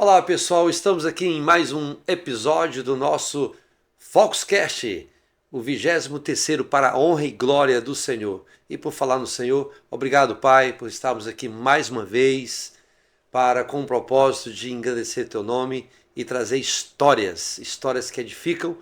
Olá pessoal, estamos aqui em mais um episódio do nosso Foxcast, o 23º para a honra e glória do Senhor. E por falar no Senhor, obrigado Pai por estarmos aqui mais uma vez com o propósito de engrandecer Teu nome e trazer histórias que edificam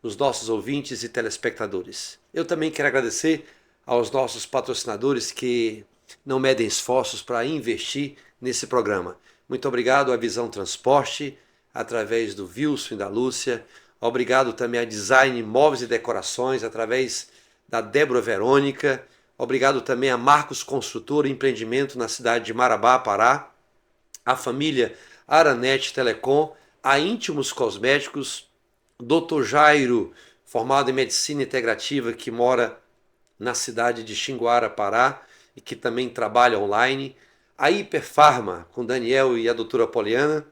os nossos ouvintes e telespectadores. Eu também quero agradecer aos nossos patrocinadores que não medem esforços para investir nesse programa. Muito obrigado à Visão Transporte, através do Wilson e da Lúcia. Obrigado também a Design Móveis e Decorações, através da Débora Verônica. Obrigado também a Marcos Construtora e Empreendimento na cidade de Marabá, Pará. A família Aranete Telecom, a Íntimos Cosméticos, Dr. Jairo, formado em Medicina Integrativa, que mora na cidade de Xinguara, Pará, e que também trabalha online. A Hiperfarma, com Daniel e a doutora Poliana,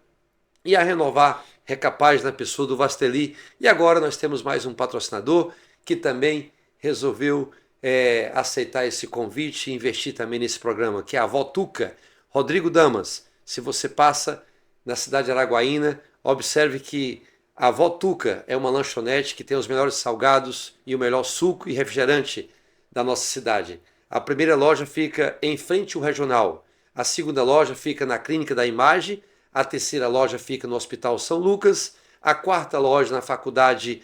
e a Renovar Recapaz na pessoa do Vasteli. E agora nós temos mais um patrocinador que também resolveu aceitar esse convite e investir também nesse programa, que é a Avó Tuca. Rodrigo Damas, se você passa na cidade de Araguaína, observe que a Avó Tuca é uma lanchonete que tem os melhores salgados e o melhor suco e refrigerante da nossa cidade. A primeira loja fica em frente ao Regional. A segunda loja fica na Clínica da Imagem, a terceira loja fica no Hospital São Lucas, a quarta loja na Faculdade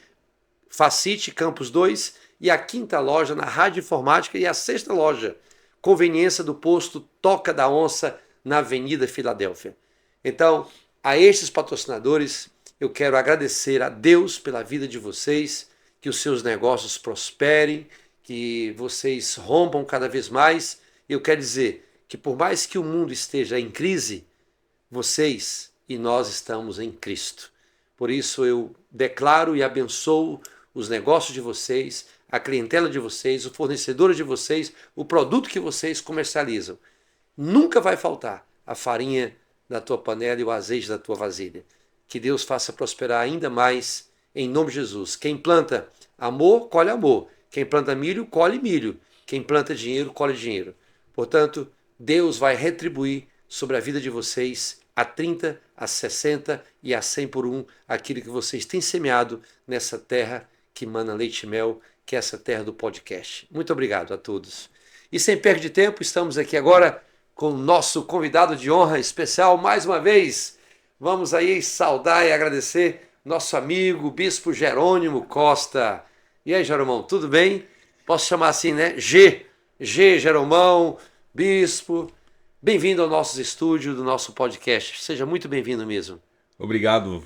Facite, Campus 2, e a quinta loja na Rádio Informática, e a sexta loja, conveniência do posto Toca da Onça, na Avenida Filadélfia. Então, a estes patrocinadores, eu quero agradecer a Deus pela vida de vocês, que os seus negócios prosperem, que vocês rompam cada vez mais. Eu quero dizer que por mais que o mundo esteja em crise, vocês e nós estamos em Cristo. Por isso eu declaro e abençoo os negócios de vocês, a clientela de vocês, o fornecedor de vocês, o produto que vocês comercializam. Nunca vai faltar a farinha da tua panela e o azeite da tua vasilha. Que Deus faça prosperar ainda mais, em nome de Jesus. Quem planta amor, colhe amor. Quem planta milho, colhe milho. Quem planta dinheiro, colhe dinheiro. Portanto, Deus vai retribuir sobre a vida de vocês a 30, a 60 e a 100 por um aquilo que vocês têm semeado nessa terra que mana leite e mel, que é essa terra do podcast. Muito obrigado a todos. E sem perda de tempo, estamos aqui agora com o nosso convidado de honra especial mais uma vez. Vamos aí saudar e agradecer nosso amigo, Bispo Jerônimo Costa. E aí, Jeromão, tudo bem? Posso chamar assim, né? G, Jeromão, Bispo, bem-vindo ao nosso estúdio do nosso podcast. Seja muito bem-vindo mesmo. Obrigado,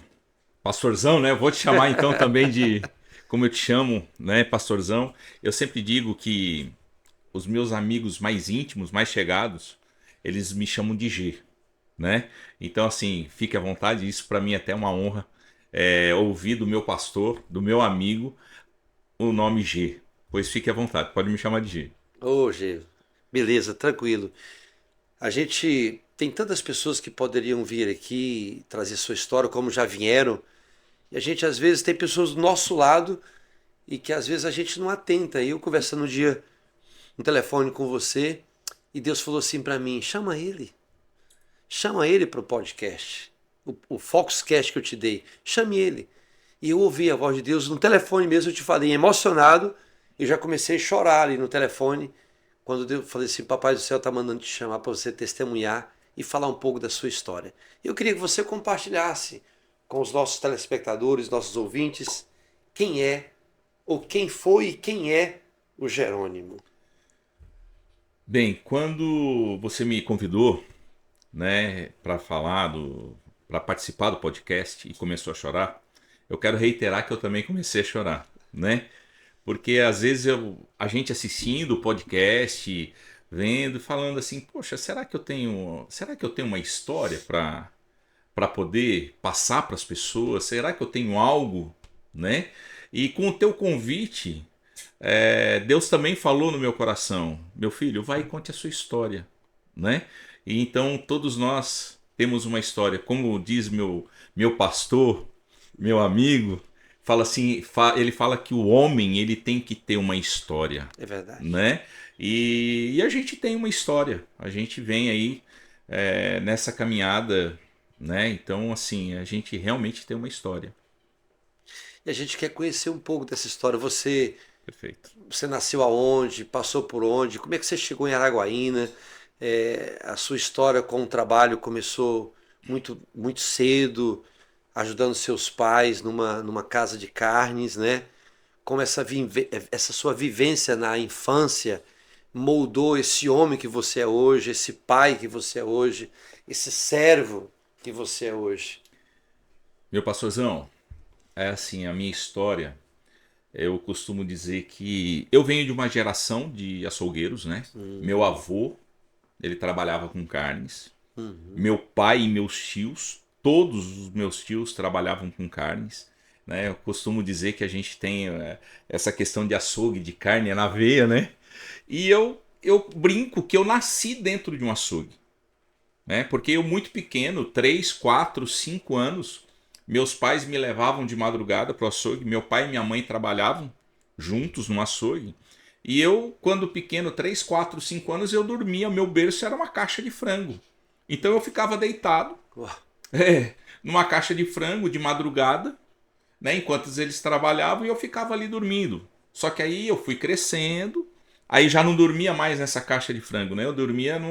pastorzão, né? Eu vou te chamar então também de, como eu te chamo, né, pastorzão. Eu sempre digo que os meus amigos mais íntimos, mais chegados, eles me chamam de G, né? Então, assim, fique à vontade, isso para mim é até uma honra ouvir do meu pastor, do meu amigo, o nome G. Pois fique à vontade, pode me chamar de G. Ô, G, beleza, tranquilo. A gente tem tantas pessoas que poderiam vir aqui trazer sua história, como já vieram, e a gente às vezes tem pessoas do nosso lado e que às vezes a gente não atenta. Eu conversando um dia no telefone com você e Deus falou assim para mim: chama ele para o podcast, o Foxcast que eu te dei, chame ele. E eu ouvi a voz de Deus no telefone mesmo, eu te falei, emocionado, e já comecei a chorar ali no telefone, quando eu falei assim: Papai do Céu está mandando te chamar para você testemunhar e falar um pouco da sua história. Eu queria que você compartilhasse com os nossos telespectadores, nossos ouvintes, quem é, ou quem foi e quem é o Jerônimo. Bem, quando você me convidou, né, para participar do podcast e começou a chorar, eu quero reiterar que eu também comecei a chorar, né? Porque às vezes a gente assistindo o podcast, vendo, falando assim, poxa, será que eu tenho uma história para poder passar para as pessoas? Será que eu tenho algo, né? E com o teu convite, Deus também falou no meu coração: meu filho, vai e conte a sua história, né? E então todos nós temos uma história. Como diz meu pastor, meu amigo, fala assim, ele fala que o homem ele tem que ter uma história, É verdade. né? E a gente tem uma história. A gente vem aí nessa caminhada né? Então, assim, a gente realmente tem uma história. E a gente quer conhecer um pouco dessa história. Perfeito. Você nasceu aonde? Passou por onde? Como é que você chegou em Araguaína? A sua história com o trabalho começou muito cedo, ajudando seus pais numa casa de carnes, né? Como essa sua vivência na infância moldou esse homem que você é hoje, esse pai que você é hoje, esse servo que você é hoje. Meu pastorzão, é assim, a minha história, eu costumo dizer que eu venho de uma geração de açougueiros, né? Meu avô, ele trabalhava com carnes. Meu pai e meus tios, todos os meus tios trabalhavam com carnes. Né? Eu costumo dizer que a gente tem essa questão de açougue, de carne é na veia, né? E eu brinco que eu nasci dentro de um açougue. Né? Porque eu muito pequeno, 3, 4, 5 anos, meus pais me levavam de madrugada para o açougue. Meu pai e minha mãe trabalhavam juntos no açougue. E eu, quando pequeno, 3, 4, 5 anos, eu dormia. Meu berço era uma caixa de frango. Então eu ficava deitado Uau. numa caixa de frango de madrugada, né, enquanto eles trabalhavam, e eu ficava ali dormindo. Só que aí eu fui crescendo, aí já não dormia mais nessa caixa de frango, né? Eu dormia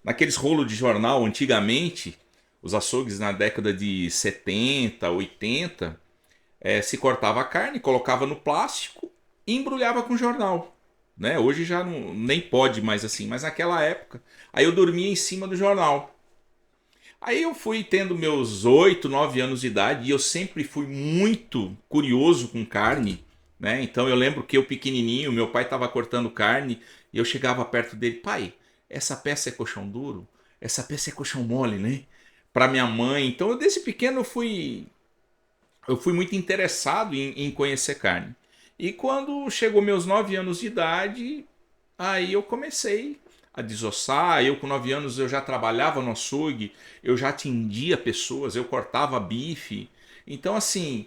naqueles rolos de jornal antigamente, os açougues na década de 70, 80, se cortava a carne, colocava no plástico e embrulhava com jornal. Né? Hoje já não, nem pode mais assim, mas naquela época, aí eu dormia em cima do jornal. Aí eu fui tendo meus 8, 9 anos de idade e eu sempre fui muito curioso com carne, né? Então eu lembro que eu pequenininho, meu pai estava cortando carne e eu chegava perto dele, pai, essa peça é colchão duro? Essa peça é colchão mole, né? Para minha mãe. Então eu desde pequeno eu fui muito interessado em conhecer carne. E quando chegou meus 9 anos de idade, aí eu comecei a desossar. Eu com 9 anos eu já trabalhava no açougue, eu já atendia pessoas, eu cortava bife. Então assim,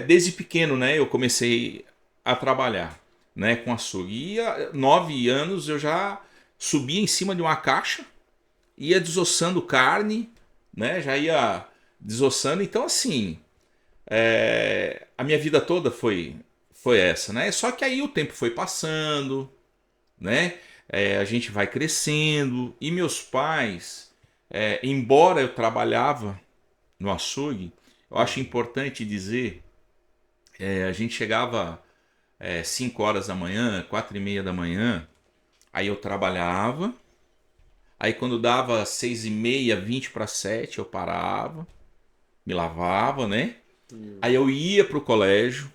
desde pequeno, né, eu comecei a trabalhar, né, com açougue. E a 9 anos eu já subia em cima de uma caixa, ia desossando carne, né, já ia desossando. Então assim, a minha vida toda foi essa, né? Só que aí o tempo foi passando, né? A gente vai crescendo e meus pais, embora eu trabalhava no açougue, eu acho importante dizer, a gente chegava 5 horas da manhã, 4:30 da manhã, aí eu trabalhava, aí quando dava 6:30, 6:50 eu parava, me lavava, né? Aí eu ia pro colégio.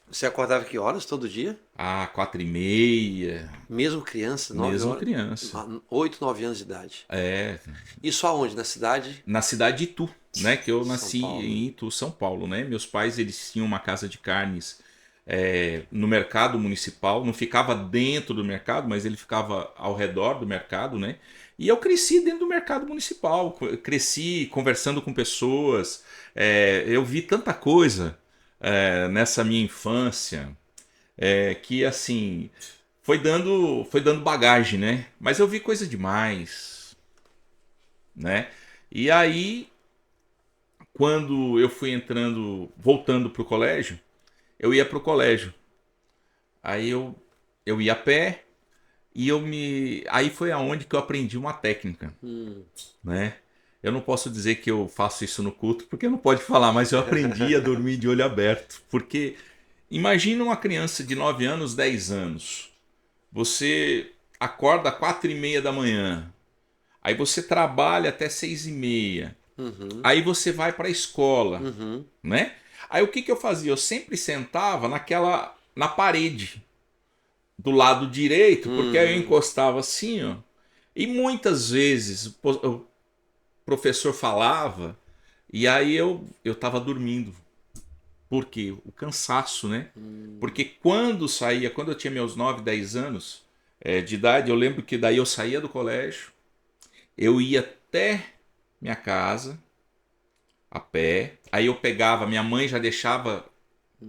Você acordava que horas todo dia? 4:30, Mesmo criança, 9 mesmo horas? criança. 8, 9 anos de idade. É, Isso aonde? Na cidade? na cidade de Itu, né? Que eu São nasci Paulo. em Itu, São Paulo, né? Meus pais, eles tinham uma casa de carnes no mercado municipal. Não ficava dentro do mercado, mas ele ficava ao redor do mercado, né? E eu cresci dentro do mercado municipal. Cresci conversando com pessoas. Eu vi tanta coisa nessa minha infância. Que assim foi dando bagagem, né? Mas eu vi coisa demais, né? E aí, quando eu fui voltando pro colégio, eu ia pro colégio. Aí eu ia a pé e aí foi aonde que eu aprendi uma técnica, né? Eu não posso dizer que eu faço isso no culto, porque não pode falar, mas eu aprendi a dormir de olho aberto, porque imagina uma criança de 9 anos, 10 anos. Você acorda às 4:30 da manhã. Aí você trabalha até 6:30. Aí você vai para a escola, né? Aí o que eu fazia? Eu sempre sentava na parede do lado direito, porque aí eu encostava assim, ó. E muitas vezes o professor falava e aí eu tava dormindo. Por quê? O cansaço, né? Porque quando eu tinha meus 9, 10 anos de idade, eu lembro que daí eu saía do colégio, eu ia até minha casa, a pé, aí eu pegava, minha mãe já deixava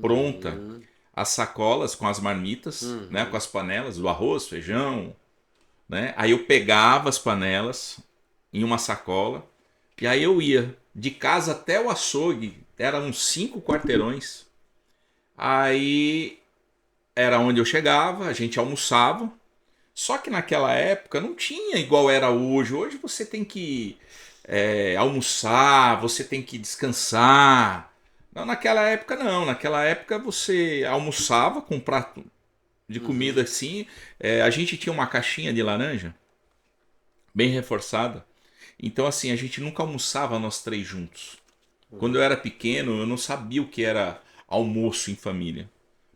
pronta as sacolas com as marmitas, né? Com as panelas do arroz, feijão, né? Aí eu pegava as panelas em uma sacola, E aí eu ia de casa até o açougue, eram uns 5 quarteirões. Aí era onde eu chegava, a gente almoçava. Só que naquela época não tinha igual era hoje. Hoje você tem que almoçar, você tem que descansar. Não, naquela época não. Naquela época você almoçava com um prato de comida assim. A gente tinha uma caixinha de laranja bem reforçada. Então assim, a gente nunca almoçava nós três juntos. Quando eu era pequeno, eu não sabia o que era almoço em família.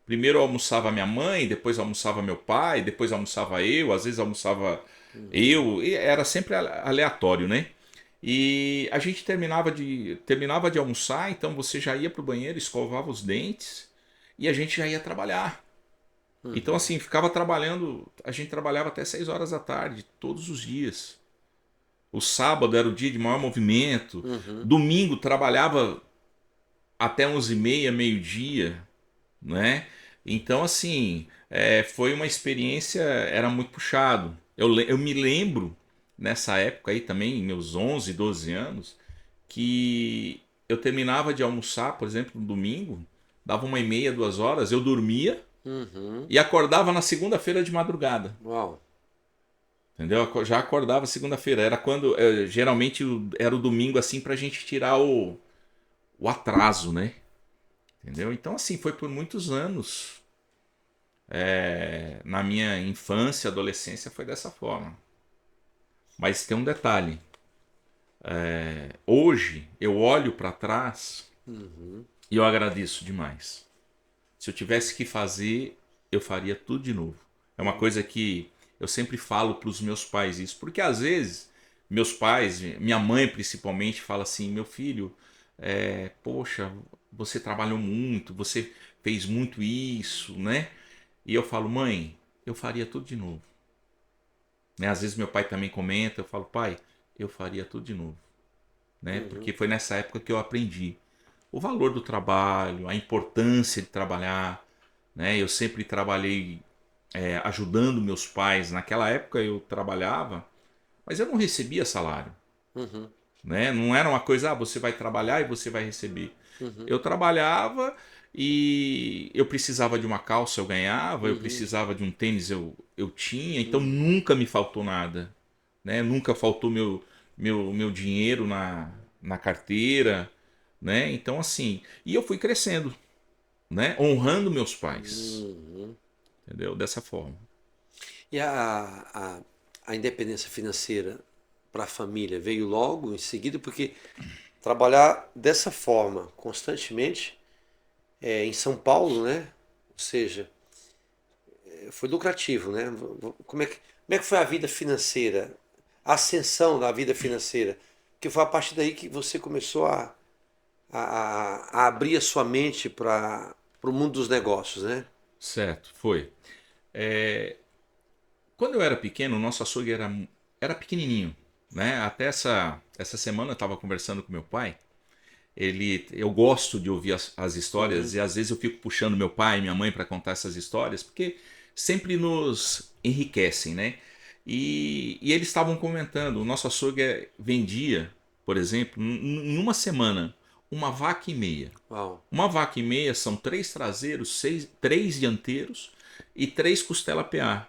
Primeiro eu almoçava minha mãe, depois almoçava meu pai, depois almoçava eu, às vezes almoçava eu, e era sempre aleatório, né? E a gente terminava de almoçar, então você já ia pro banheiro, escovava os dentes e a gente já ia trabalhar. Então assim, ficava trabalhando, a gente trabalhava até 6 horas da tarde, todos os dias. O sábado era o dia de maior movimento, domingo trabalhava até 11h30, meio-dia, né? Então, assim, foi uma experiência, era muito puxado. Eu me lembro, nessa época aí também, meus 11, 12 anos, que eu terminava de almoçar, por exemplo, no domingo, dava 1h30, 2 horas, eu dormia e acordava na segunda-feira de madrugada. Uau. Entendeu? Eu já acordava segunda-feira. Era quando, geralmente, era o domingo assim pra gente tirar o atraso, né? Entendeu? Então, assim, foi por muitos anos. Na minha infância, adolescência, foi dessa forma. Mas tem um detalhe. Hoje, eu olho para trás e eu agradeço demais. Se eu tivesse que fazer, eu faria tudo de novo. É uma coisa que eu sempre falo para os meus pais isso. Porque às vezes, meus pais, minha mãe principalmente, fala assim, meu filho, poxa, você trabalhou muito, você fez muito isso, né? E eu falo, mãe, eu faria tudo de novo. Né? Às vezes meu pai também comenta, eu falo, pai, eu faria tudo de novo. Né? Porque foi nessa época que eu aprendi o valor do trabalho, a importância de trabalhar. Né? Eu sempre trabalhei ajudando meus pais. Naquela época eu trabalhava, mas eu não recebia salário. Né? Não era uma coisa, você vai trabalhar e você vai receber. Eu trabalhava e eu precisava de uma calça, eu ganhava, eu precisava de um tênis, eu tinha, então nunca me faltou nada. Né? Nunca faltou meu dinheiro na carteira. Né? Então assim, e eu fui crescendo, né? Honrando meus pais. Entendeu? Dessa forma. E a independência financeira para a família veio logo em seguida, porque trabalhar dessa forma constantemente em São Paulo, né? Ou seja, foi lucrativo, né? Como é que foi a vida financeira, a ascensão da vida financeira? Porque foi a partir daí que você começou a abrir a sua mente para o mundo dos negócios, né? Certo, foi. Quando eu era pequeno, o nosso açougue era pequenininho. Né? Até essa semana eu estava conversando com meu pai. Eu gosto de ouvir as histórias e às vezes eu fico puxando meu pai e minha mãe para contar essas histórias porque sempre nos enriquecem, né? E eles estavam comentando, o nosso açougue vendia, por exemplo, em uma semana, uma vaca e meia. Uau. Uma vaca e meia são 3 traseiros, 3 dianteiros e 3 costela PA.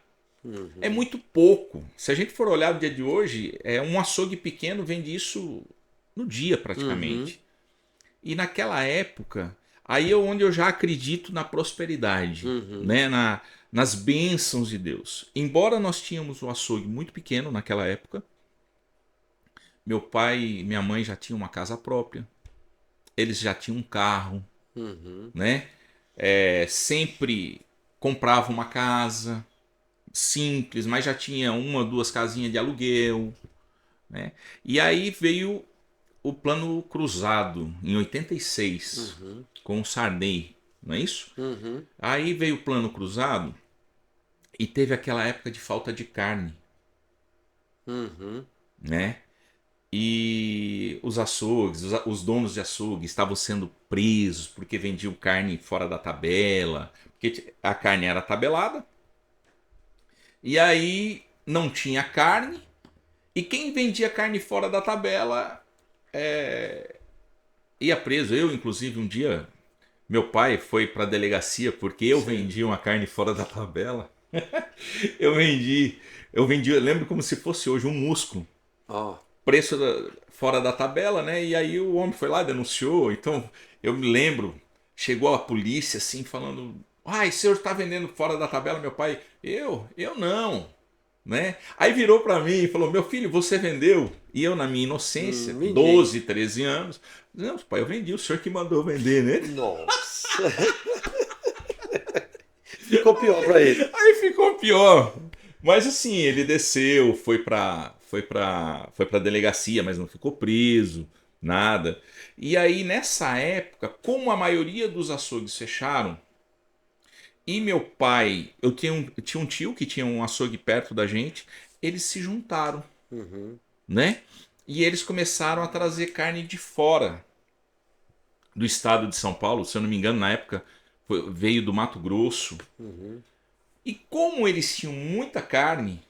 É muito pouco. Se a gente for olhar no dia de hoje, um açougue pequeno vende isso no dia praticamente. E naquela época, aí é onde eu já acredito na prosperidade, né? Nas bênçãos de Deus. Embora nós tínhamos um açougue muito pequeno naquela época, meu pai e minha mãe já tinham uma casa própria, eles já tinham um carro, né? Sempre compravam uma casa simples, mas já tinha 1 ou 2 casinhas de aluguel. Né? E aí veio o Plano Cruzado, em 86, com o Sarney, não é isso? Aí veio o Plano Cruzado e teve aquela época de falta de carne. Né? E os açougues, os donos de açougue estavam sendo presos porque vendiam carne fora da tabela, porque a carne era tabelada. E aí não tinha carne, e quem vendia carne fora da tabela ia preso. Eu, inclusive, um dia, meu pai foi para a delegacia porque eu Sim. vendi uma carne fora da tabela. Eu lembro como se fosse hoje um músculo, Ó, preço fora da tabela, né? E aí o homem foi lá, denunciou. Então eu me lembro, chegou a polícia assim falando: "Ai, o senhor está vendendo fora da tabela, meu pai?" Eu não, né? Aí virou para mim e falou: "Meu filho, você vendeu?" E eu, na minha inocência, vendi. 12, 13 anos, não, pai, eu vendi, o senhor que mandou vender, né? Nossa. Ficou pior pra ele. Aí ficou pior. Mas assim, ele desceu, foi pra delegacia, mas não ficou preso, nada. E aí nessa época, como a maioria dos açougues fecharam, e meu pai, eu tinha um tio que tinha um açougue perto da gente, eles se juntaram, Uhum. né? E eles começaram a trazer carne de fora do estado de São Paulo, se eu não me engano, na época veio do Mato Grosso. Uhum. E como eles tinham muita carne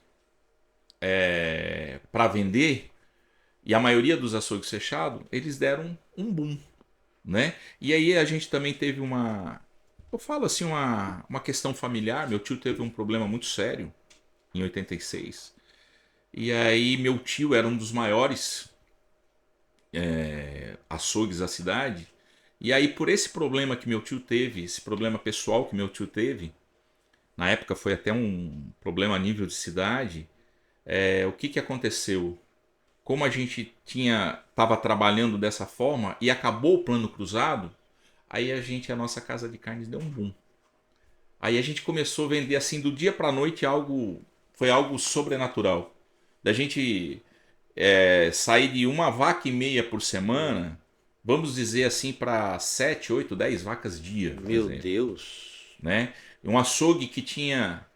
para vender, e a maioria dos açougues fechados, eles deram um boom, né? E aí a gente também teve eu falo assim, uma questão familiar. Meu tio teve um problema muito sério em 86. E aí meu tio era um dos maiores açougues da cidade. E aí por esse problema que meu tio teve, esse problema pessoal que meu tio teve, na época foi até um problema a nível de cidade, o que aconteceu? Como a gente estava trabalhando dessa forma e acabou o plano cruzado, aí a nossa casa de carnes deu um boom. Aí a gente começou a vender assim do dia para a noite foi algo sobrenatural. Da gente sair de uma vaca e meia por semana, vamos dizer assim, para 7, 8, 10 vacas dia, por Meu exemplo. Deus. Né? Um açougue que tinha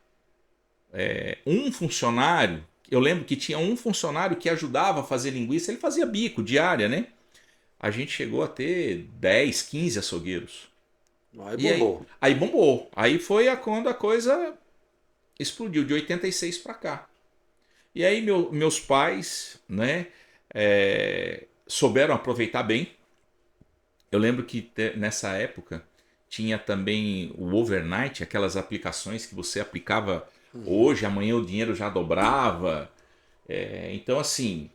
um funcionário. Eu lembro que tinha um funcionário que ajudava a fazer linguiça, ele fazia bico, diária, né? A gente chegou a ter 10, 15 açougueiros. Aí E aí, bombou. aí bombou. Aí foi quando a coisa explodiu, de 86 para cá. E aí meus pais, né, souberam aproveitar bem. Eu lembro que nessa época tinha também o overnight, aquelas aplicações que você aplicava Uhum. hoje, amanhã o dinheiro já dobrava. Então assim,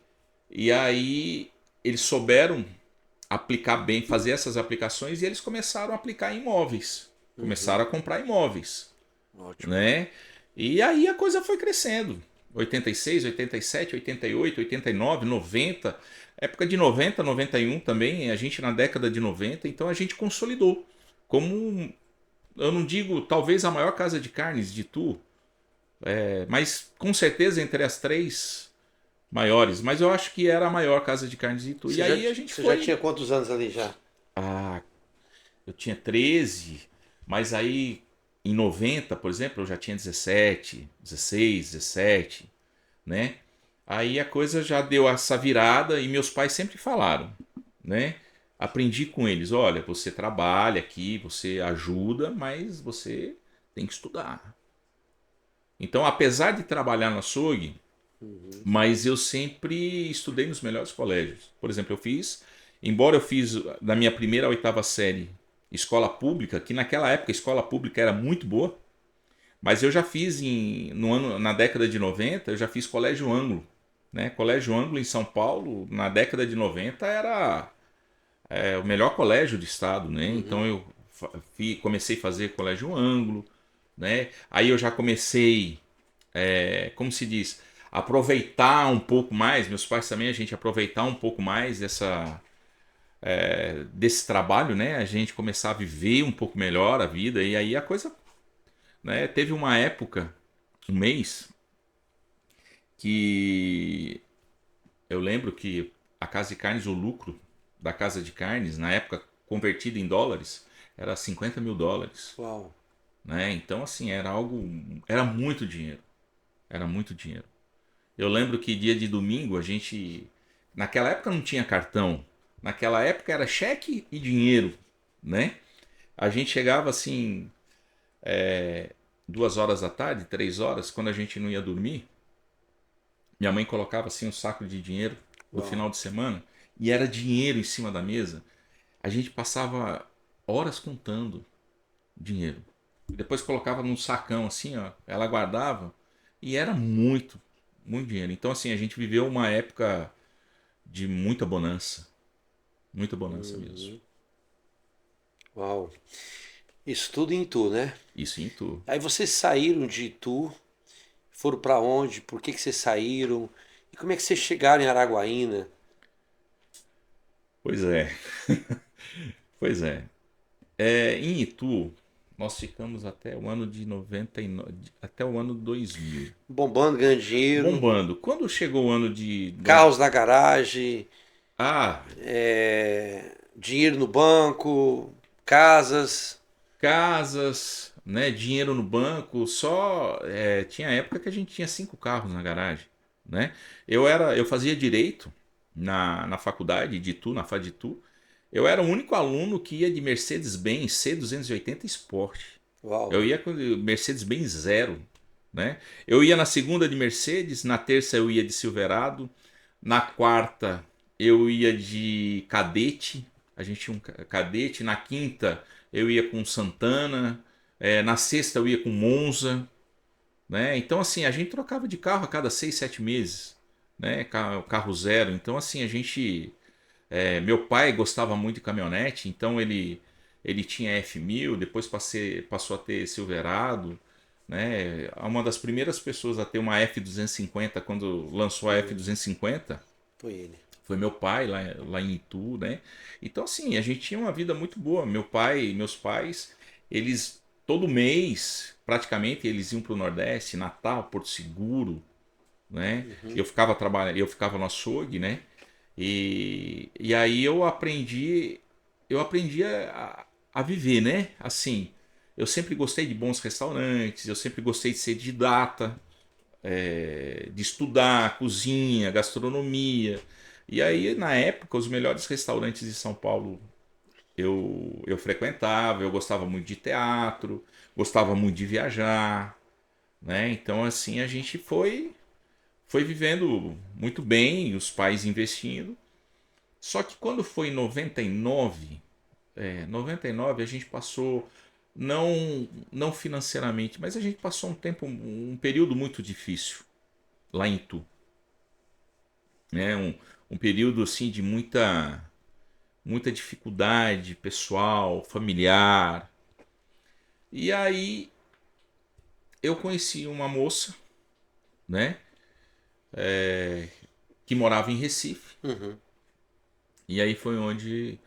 e aí eles souberam aplicar bem, fazer essas aplicações, e eles começaram a aplicar em imóveis. Uhum. Começaram a comprar imóveis, Ótimo. né? E aí a coisa foi crescendo. 86, 87, 88, 89, 90. Época de 90, 91 também, a gente na década de 90, então a gente consolidou. Como, eu não digo talvez a maior casa de carnes de Itu, mas com certeza entre as três maiores, mas eu acho que era a maior casa de carnes de Itu. E aí a gente Você já foi. tinha quantos anos ali já? Ah, eu tinha 13, mas aí em 90, por exemplo, eu já tinha 17, 16, 17, né? Aí a coisa já deu essa virada e meus pais sempre falaram, né? Aprendi com eles, olha, você trabalha aqui, você ajuda, mas você tem que estudar. Então, apesar de trabalhar no açougue, Uhum. mas eu sempre estudei nos melhores colégios. Por exemplo, embora eu fiz da minha primeira à oitava série escola pública, que naquela época a escola pública era muito boa, mas eu já fiz na década de 90, eu já fiz colégio ângulo. Né? Colégio ângulo em São Paulo, na década de 90, era o melhor colégio do estado. Né? Então Uhum. eu comecei a fazer colégio ângulo. Né? Aí eu já comecei, como se diz, aproveitar um pouco mais, meus pais também, a gente aproveitar um pouco mais desse trabalho, né? A gente começar a viver um pouco melhor a vida, e aí a coisa, né? Teve uma época, um mês, que eu lembro que a Casa de Carnes, o lucro da Casa de Carnes, na época convertido em dólares, era US$ 50.000. Uau. Né? Então, assim, era muito dinheiro. Era muito dinheiro. Eu lembro que dia de domingo a gente. Naquela época não tinha cartão. Naquela época era cheque e dinheiro. Né? A gente chegava assim, 2 horas da tarde, 3 horas, quando a gente não ia dormir. Minha mãe colocava assim um saco de dinheiro do Uau. final de semana e era dinheiro em cima da mesa, a gente passava horas contando dinheiro. Depois colocava num sacão assim, ó, ela guardava e era muito, muito dinheiro. Então assim, a gente viveu uma época de muita bonança mesmo. Uau. Isso tudo em Itu, né? Isso em Itu. Aí vocês saíram de Itu, foram para onde? Por que que vocês saíram? E como é que vocês chegaram em Araguaína? Pois é, pois é. Em Itu, nós ficamos até o ano de 99, até o ano 2000. Bombando, ganhando dinheiro, Bombando. Quando chegou o ano de carros na garagem, ah, dinheiro no banco, casas. casas, né, dinheiro no banco, tinha época que a gente tinha 5 carros na garagem, né? Eu fazia direito na faculdade de Itu, na FAD de Itu. Eu era o único aluno que ia de Mercedes-Benz C280 Sport. Uau. Eu ia com Mercedes-Benz zero, né? Eu ia na segunda de Mercedes, na terça eu ia de Silverado, na quarta eu ia de Cadete, a gente tinha um Cadete, na quinta eu ia com Santana, na sexta eu ia com Monza, né? Então assim, a gente trocava de carro a cada 6, 7 meses, né? Carro zero. Então assim, meu pai gostava muito de caminhonete, então ele tinha F1000, depois passou a ter Silverado, né? Uma das primeiras pessoas a ter uma F250 quando lançou a F250 Foi ele. foi meu pai lá em Itu, né? Então assim, a gente tinha uma vida muito boa. Meu pai, meus pais, eles todo mês, praticamente, eles iam para o Nordeste, Natal, Porto Seguro, né? Eu ficava no açougue, né? E aí eu aprendi a viver, né? Assim, eu sempre gostei de bons restaurantes, eu sempre gostei de ser didata, de estudar cozinha, gastronomia. E aí, na época, os melhores restaurantes de São Paulo eu frequentava, eu gostava muito de teatro, gostava muito de viajar, né? Então, assim, a gente foi vivendo muito bem, os pais investindo. Só que quando foi em 99 a gente passou, não financeiramente, mas a gente passou um período muito difícil lá em Tu, né? Um período assim de muita dificuldade pessoal, familiar. E aí eu conheci uma moça, né? Que morava em Recife. Uhum. E aí foi onde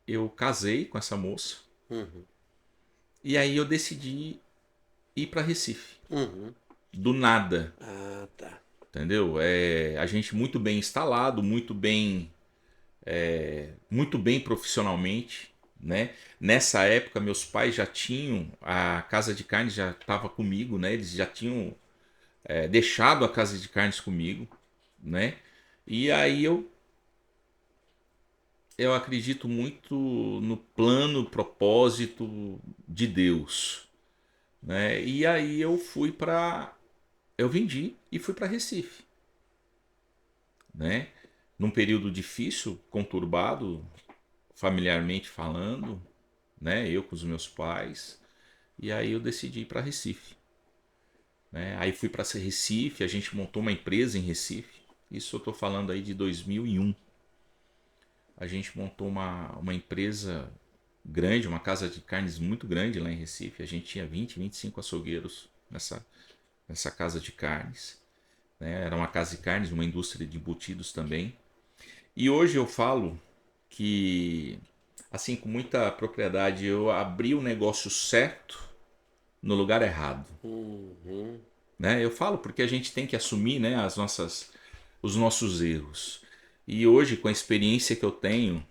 eu casei com essa moça. Uhum. E aí eu decidi ir para Recife. Uhum. Do nada, Ah, tá. entendeu? A gente muito bem instalado, muito bem profissionalmente, né? Nessa época meus pais já tinham a casa de carnes, já estava comigo, né? Eles já tinham deixado a casa de carnes comigo, né? E aí eu acredito muito no plano, propósito de Deus, né? E aí eu vendi e fui para Recife, né? Num período difícil, conturbado, familiarmente falando, né? Eu com os meus pais. E aí eu decidi ir para Recife, né? Aí fui para Recife, a gente montou uma empresa em Recife. Isso eu estou falando aí de 2001. A gente montou uma empresa grande, uma casa de carnes muito grande lá em Recife. A gente tinha 25 açougueiros nessa casa de carnes, né? Era uma casa de carnes, uma indústria de embutidos também. E hoje eu falo que, assim, com muita propriedade, eu abri o negócio certo no lugar errado. Uhum. Né? Eu falo porque a gente tem que assumir, né, os nossos erros. E hoje, com a experiência que eu tenho,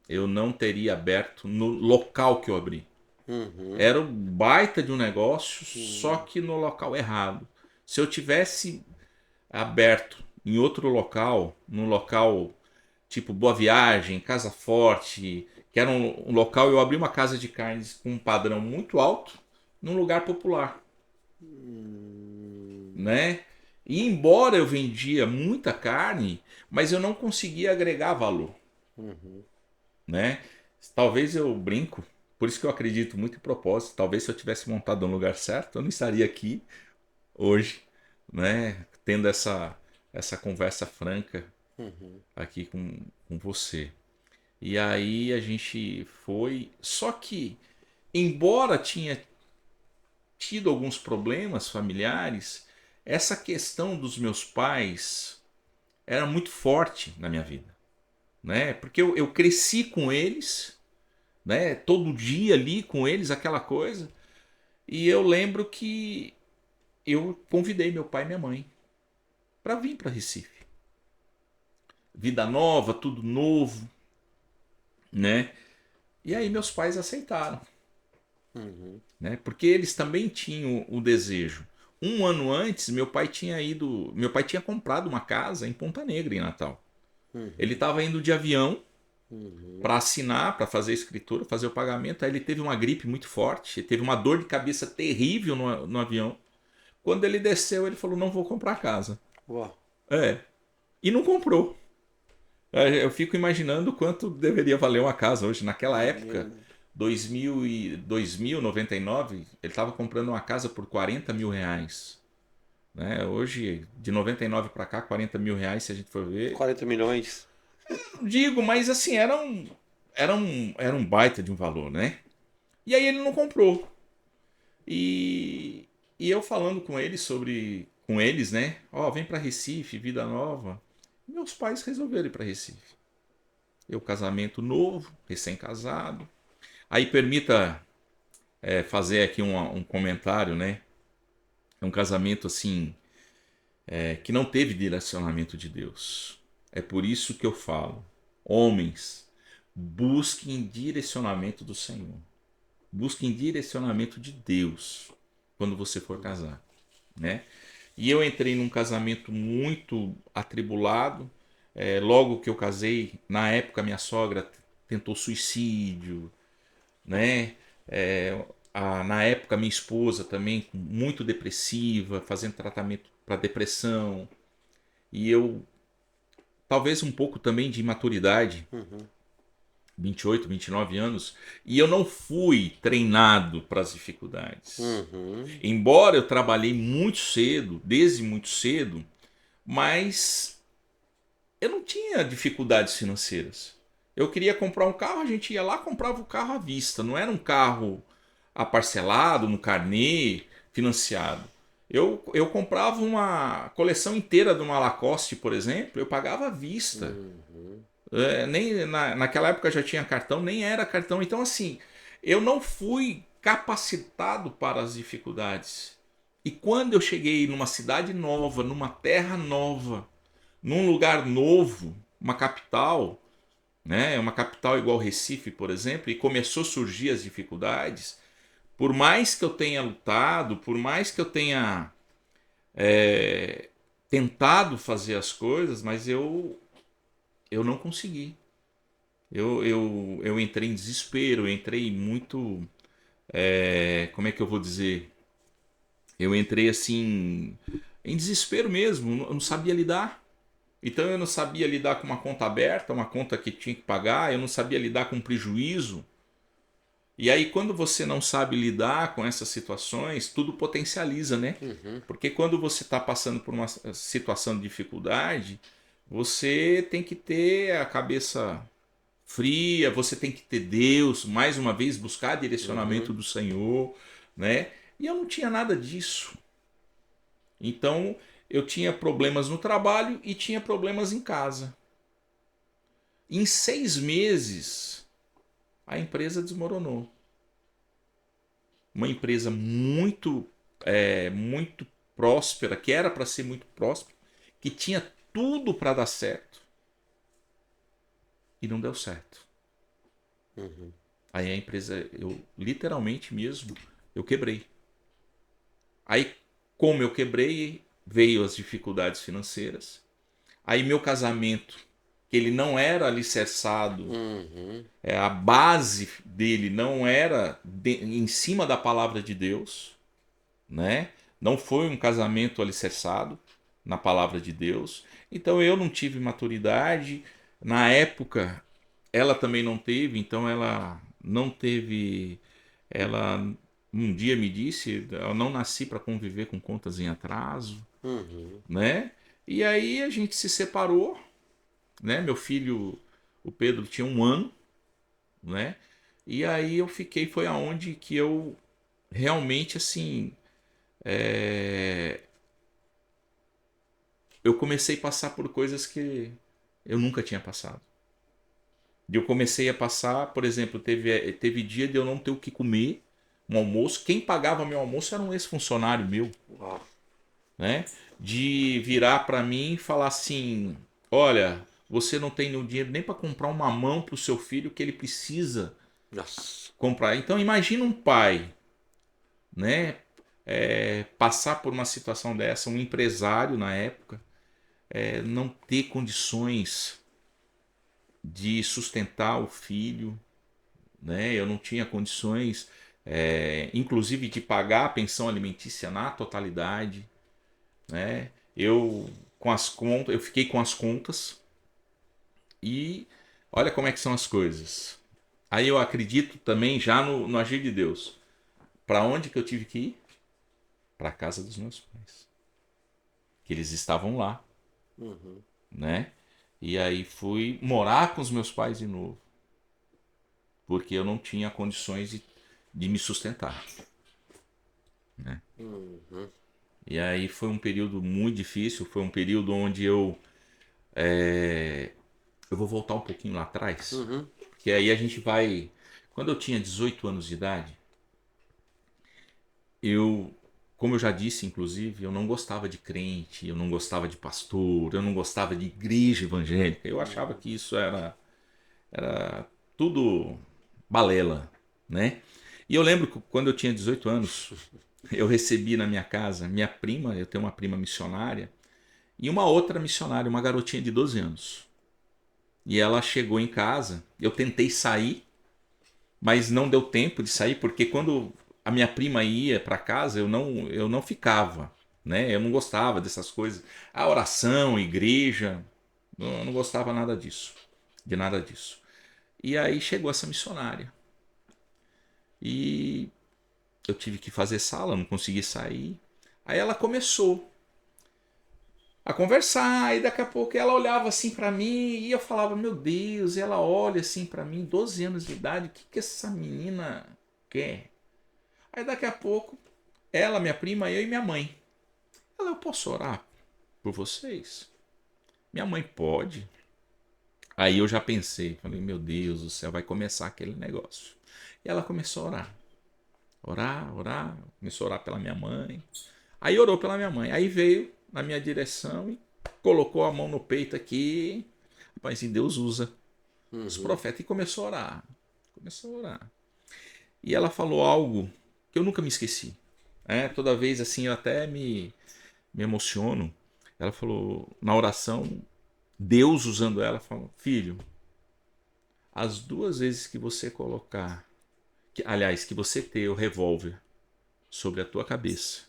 eu não teria aberto no local que eu abri. Uhum. Era um baita de um negócio, só que no local errado. Se eu tivesse aberto em outro local, num local tipo Boa Viagem, Casa Forte, que era um local, eu abri uma casa de carnes com um padrão muito alto, num lugar popular, né? E embora eu vendia muita carne, mas eu não conseguia agregar valor, Uhum. né? Talvez eu brinco, por isso que eu acredito muito em propósito. Talvez se eu tivesse montado no lugar certo, eu não estaria aqui hoje, né? Tendo essa conversa franca Uhum. aqui com você. E aí a gente foi. Só que, embora tinha tido alguns problemas familiares, essa questão dos meus pais era muito forte na minha vida, né? Porque eu cresci com eles, né? Todo dia ali com eles, aquela coisa. E eu lembro que eu convidei meu pai e minha mãe para vir para Recife. Vida nova, tudo novo, né? E aí meus pais aceitaram, Uhum. né? Porque eles também tinham o desejo. Um ano antes, meu pai tinha comprado uma casa em Ponta Negra em Natal. Ele Uhum. estava indo de avião Uhum. para assinar, para fazer a escritura, fazer o pagamento. Aí ele teve uma gripe muito forte, teve uma dor de cabeça terrível no avião. Quando ele desceu, ele falou: "Não vou comprar casa". Uau. É, e não comprou. Eu fico imaginando quanto deveria valer uma casa hoje. Naquela época, Meu- 99, ele estava comprando uma casa por R$ 40.000. Né? Hoje, de 99 para cá, R$ 40.000, se a gente for ver. 40 milhões. Não digo, mas assim, era um baita de um valor, né? E aí ele não comprou. E, e eu falando com ele com eles, né? Ó, vem para Recife, vida nova. Meus pais resolveram ir para Recife. Eu, casamento novo, recém-casado. Aí permita fazer aqui um comentário, né? É um casamento assim que não teve direcionamento de Deus. É por isso que eu falo, homens, busquem direcionamento do Senhor. Busquem direcionamento de Deus quando você for casar, né? E eu entrei num casamento muito atribulado. Logo que eu casei, na época minha sogra tentou suicídio, né? Na época minha esposa também muito depressiva, fazendo tratamento para depressão. E eu, talvez um pouco também de imaturidade, Uhum. 28, 29 anos, e eu não fui treinado para as dificuldades. Uhum. Embora eu trabalhei muito cedo, desde muito cedo, mas eu não tinha dificuldades financeiras. Eu queria comprar um carro, a gente ia lá, comprava o carro à vista. Não era um carro parcelado, no carnê, financiado. Eu comprava uma coleção inteira de uma Lacoste, por exemplo, eu pagava à vista. Uhum. Nem naquela época já tinha cartão, nem era cartão. Então, assim, eu não fui capacitado para as dificuldades. E quando eu cheguei numa cidade nova, numa terra nova, num lugar novo, uma capital, né? Uma capital igual Recife, por exemplo, e começou a surgir as dificuldades. Por mais que eu tenha lutado, por mais que eu tenha tentado fazer as coisas, mas eu não consegui. Eu entrei em desespero, eu entrei muito. Como é que eu vou dizer? Eu entrei assim, em desespero mesmo, eu não sabia lidar. Então eu não sabia lidar com uma conta aberta, uma conta que tinha que pagar, eu não sabia lidar com prejuízo. E aí, quando você não sabe lidar com essas situações, tudo potencializa, né? Uhum. Porque quando você está passando por uma situação de dificuldade, você tem que ter a cabeça fria, você tem que ter Deus, mais uma vez, buscar direcionamento Uhum. do Senhor, né? E eu não tinha nada disso. Então, eu tinha problemas no trabalho e tinha problemas em casa. Em 6 meses, a empresa desmoronou. Uma empresa muito próspera, que era para ser muito próspera, que tinha tudo para dar certo e não deu certo. Uhum. Aí a empresa, eu literalmente mesmo, eu quebrei. Aí, como eu quebrei, veio as dificuldades financeiras. Aí meu casamento, que ele não era alicerçado, Uhum. a base dele não era em cima da palavra de Deus, né? Não foi um casamento alicerçado. na palavra de Deus. Então eu não tive maturidade. Na época, ela também não teve, então ela não teve. Ela um dia me disse: eu não nasci para conviver com contas em atraso, Uhum. né? E aí a gente se separou, né? Meu filho, o Pedro, tinha 1 ano, né? E aí eu fiquei, foi aonde que eu realmente assim, é, eu comecei a passar por coisas que eu nunca tinha passado. E eu comecei a passar, por exemplo, teve dia de eu não ter o que comer, um almoço. Quem pagava meu almoço era um ex-funcionário meu, Uau. né? De virar para mim e falar assim: olha, você não tem dinheiro nem para comprar uma mamão para o seu filho que ele precisa Nossa. comprar. Então imagina um pai, né? Passar por uma situação dessa, um empresário na época, não ter condições de sustentar o filho, né? Eu não tinha condições, inclusive, de pagar a pensão alimentícia na totalidade, né? Eu fiquei com as contas e olha como é que são as coisas. Aí eu acredito também já no agir de Deus. Para onde que eu tive que ir? Para a casa dos meus pais, que eles estavam lá, Uhum. né? E aí fui morar com os meus pais de novo, porque eu não tinha condições de me sustentar, né? Uhum. E aí foi um período muito difícil, foi um período onde eu vou voltar um pouquinho lá atrás, Uhum. porque aí a gente vai. Quando eu tinha 18 anos de idade, eu, como eu já disse, inclusive, eu não gostava de crente, eu não gostava de pastor, eu não gostava de igreja evangélica. Eu achava que isso era tudo balela, né? E eu lembro que quando eu tinha 18 anos, eu recebi na minha casa minha prima, eu tenho uma prima missionária, e uma outra missionária, uma garotinha de 12 anos. E ela chegou em casa, eu tentei sair, mas não deu tempo de sair, porque quando a minha prima ia para casa, eu não ficava, né? Eu não gostava dessas coisas. A oração, igreja, eu não gostava nada disso, de nada disso. E aí chegou essa missionária. E eu tive que fazer sala, não consegui sair. Aí ela começou a conversar, e daqui a pouco ela olhava assim para mim e eu falava: meu Deus, e ela olha assim para mim, 12 anos de idade, o que que essa menina quer? Aí daqui a pouco, ela, minha prima, eu e minha mãe. Ela: eu posso orar por vocês? Minha mãe: pode. Aí eu já pensei, falei: meu Deus do céu, vai começar aquele negócio. E ela começou a orar. Orar, orar, começou a orar pela minha mãe. Aí orou pela minha mãe. Aí veio na minha direção e colocou a mão no peito aqui. Rapaz, e Deus usa os Uhum. profetas. E começou a orar. Começou a orar. E ela falou algo que eu nunca me esqueci. Toda vez assim eu até me emociono. Ela falou na oração, Deus usando ela, falou: filho, as 2 vezes que você colocar, aliás, que você ter o revólver sobre a tua cabeça,